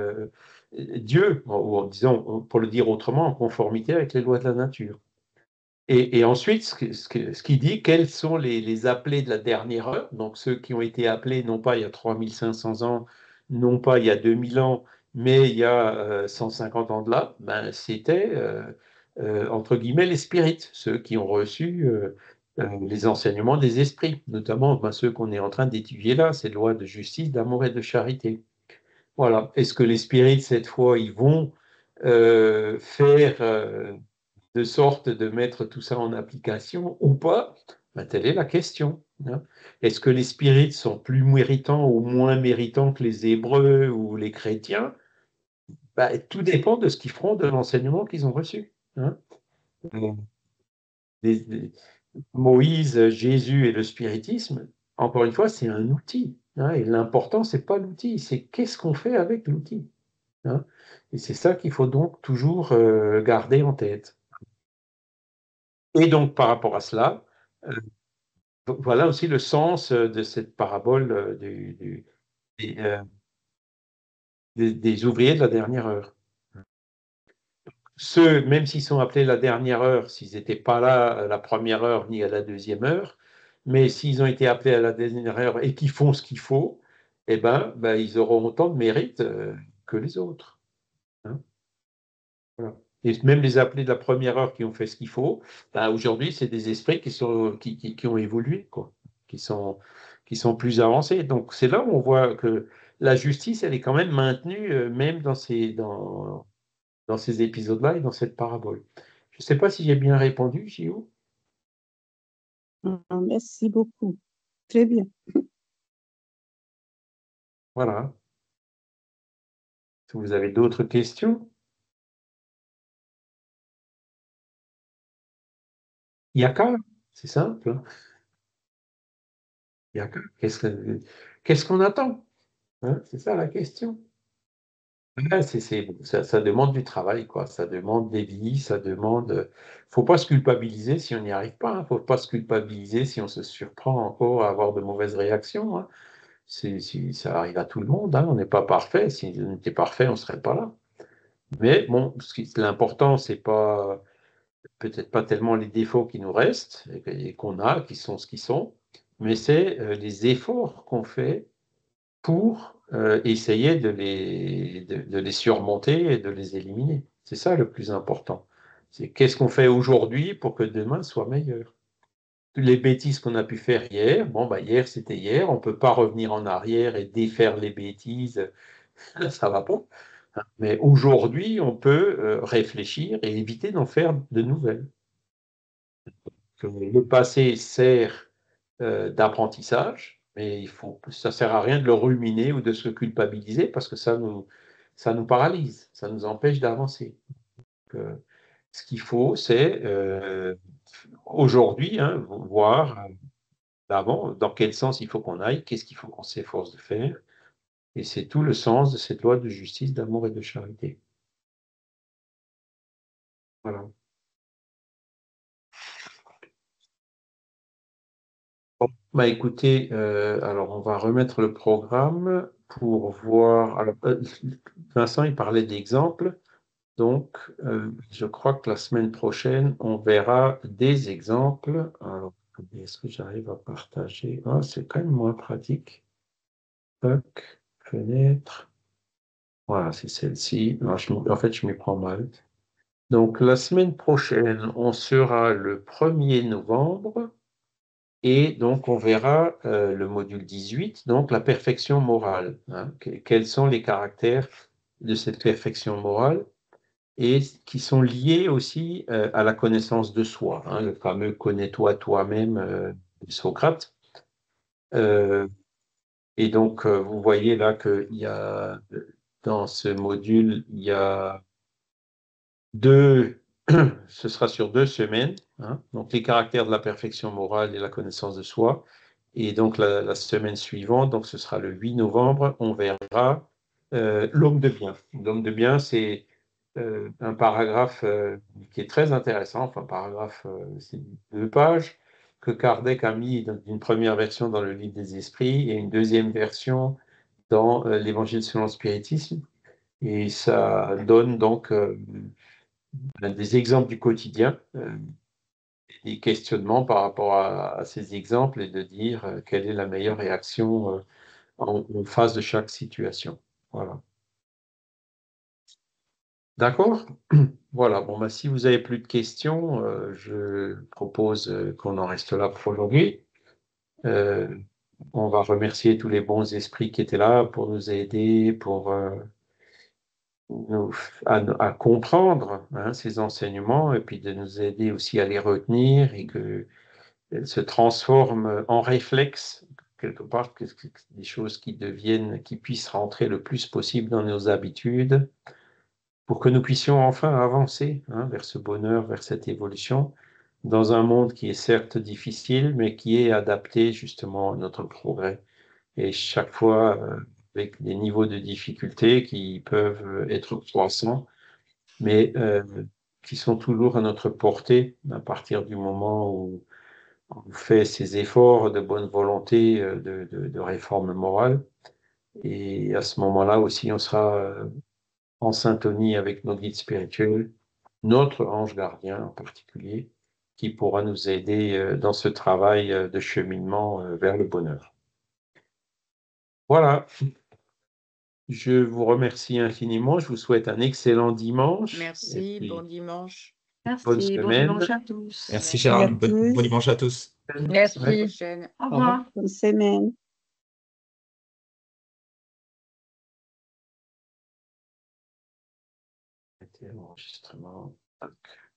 Dieu, ou disons, pour le dire autrement, en conformité avec les lois de la nature. Et ensuite, ce qui dit, quels sont les appelés de la dernière heure, donc ceux qui ont été appelés non pas il y a 3500 ans, non pas il y a 2000 ans, mais il y a 150 ans de là, c'était, entre guillemets, les spirites, ceux qui ont reçu les enseignements des esprits, notamment ceux qu'on est en train d'étudier là, ces lois de justice, d'amour et de charité. Voilà. Est-ce que les spirites, cette fois, ils vont faire de sorte de mettre tout ça en application ou pas? Telle est la question. Hein. Est-ce que les spirites sont plus méritants ou moins méritants que les Hébreux ou les chrétiens? Tout dépend de ce qu'ils feront de l'enseignement qu'ils ont reçu. Hein. Moïse, Jésus et le spiritisme, encore une fois, c'est un outil. Hein, et l'important, c'est pas l'outil, c'est qu'est-ce qu'on fait avec l'outil. Hein. Et c'est ça qu'il faut donc toujours garder en tête. Et donc, par rapport à cela, voilà aussi le sens de cette parabole des ouvriers de la dernière heure. Ceux, même s'ils sont appelés la dernière heure, s'ils n'étaient pas là à la première heure ni à la deuxième heure, mais s'ils ont été appelés à la dernière heure et qu'ils font ce qu'il faut, eh ils auront autant de mérite que les autres. Hein. Voilà. Et même les appelés de la première heure qui ont fait ce qu'il faut, aujourd'hui, c'est des esprits qui ont évolué, quoi, qui sont plus avancés. Donc, c'est là où on voit que la justice, elle est quand même maintenue, même dans ces épisodes-là et dans cette parabole. Je ne sais pas si j'ai bien répondu, Gio. Merci beaucoup. Très bien. Voilà. Si vous avez d'autres questions? Il n'y a qu'à, c'est simple, hein. Il y a qu'à. Qu'est-ce qu'on attend? Hein, c'est ça la question. Ouais, ça demande du travail, quoi. Ça demande des vies, ça demande. Faut pas se culpabiliser si on n'y arrive pas, hein. Faut pas se culpabiliser si on se surprend encore à avoir de mauvaises réactions, hein. Ça arrive à tout le monde, hein. On n'est pas parfait. Si on était parfait, on ne serait pas là. Mais bon, l'important, c'est pas peut-être pas tellement les défauts qui nous restent et qu'on a, qui sont ce qu'ils sont, mais c'est les efforts qu'on fait pour essayer de les surmonter et de les éliminer. C'est ça le plus important. C'est qu'est-ce qu'on fait aujourd'hui pour que demain soit meilleur. Les bêtises qu'on a pu faire hier, bon, bah, hier c'était hier, on ne peut pas revenir en arrière et défaire les bêtises, ça va pas. Mais aujourd'hui, on peut réfléchir et éviter d'en faire de nouvelles. Le passé sert d'apprentissage, mais ça ne sert à rien de le ruminer ou de se culpabiliser parce que ça nous paralyse, ça nous empêche d'avancer. Ce qu'il faut, c'est aujourd'hui, hein, voir d'avant dans quel sens il faut qu'on aille, qu'est-ce qu'il faut qu'on s'efforce de faire. Et c'est tout le sens de cette loi de justice, d'amour et de charité. Voilà. Bon, bah écoutez, alors on va remettre le programme pour voir. Alors, Vincent, il parlait d'exemples. Donc, je crois que la semaine prochaine, on verra des exemples. Alors, est-ce que j'arrive à partager? Ah, c'est quand même moins pratique. Toc, fenêtre. Voilà, c'est celle-ci. Alors, en fait, je m'y prends mal. Donc, la semaine prochaine, on sera le 1er novembre. Et donc, on verra le module 18, donc la perfection morale, hein. Quels sont les caractères de cette perfection morale et qui sont liés aussi à la connaissance de soi, hein, le fameux connais-toi toi-même de Socrate. Et donc, vous voyez là qu'il y a, dans ce module, il y a ce sera sur 2 semaines, hein, donc les caractères de la perfection morale et la connaissance de soi. Et donc la semaine suivante, donc ce sera le 8 novembre, on verra l'homme de bien. L'homme de bien, c'est un paragraphe qui est très intéressant, enfin paragraphe, c'est 2 pages, que Kardec a mis dans une première version dans le livre des esprits et une deuxième version dans l'Évangile selon le spiritisme. Et ça donne donc des exemples du quotidien, des questionnements par rapport à ces exemples et de dire quelle est la meilleure réaction en face de chaque situation. Voilà. D'accord? Voilà. Bon, bah, si vous n'avez plus de questions, je propose qu'on en reste là pour aujourd'hui. On va remercier tous les bons esprits qui étaient là pour nous aider, pour à comprendre, hein, ces enseignements et puis de nous aider aussi à les retenir et qu'elles se transforment en réflexes, quelque part, que des choses qui puissent rentrer le plus possible dans nos habitudes pour que nous puissions enfin avancer, hein, vers ce bonheur, vers cette évolution, dans un monde qui est certes difficile, mais qui est adapté justement à notre progrès. Et chaque fois, avec des niveaux de difficulté qui peuvent être croissants, mais qui sont toujours à notre portée à partir du moment où on fait ces efforts de bonne volonté de réforme morale. Et à ce moment-là aussi, on sera en syntonie avec nos guides spirituels, notre ange gardien en particulier, qui pourra nous aider dans ce travail de cheminement vers le bonheur. Voilà. Je vous remercie infiniment. Je vous souhaite un excellent dimanche. Merci, bon dimanche. Bonne Merci, bon semaine. dimanche à tous. Merci à Gérald, tous. bon dimanche à tous. Merci. Ouais. Prochaine. Au revoir. Bonne semaine. enregistrement. Tac.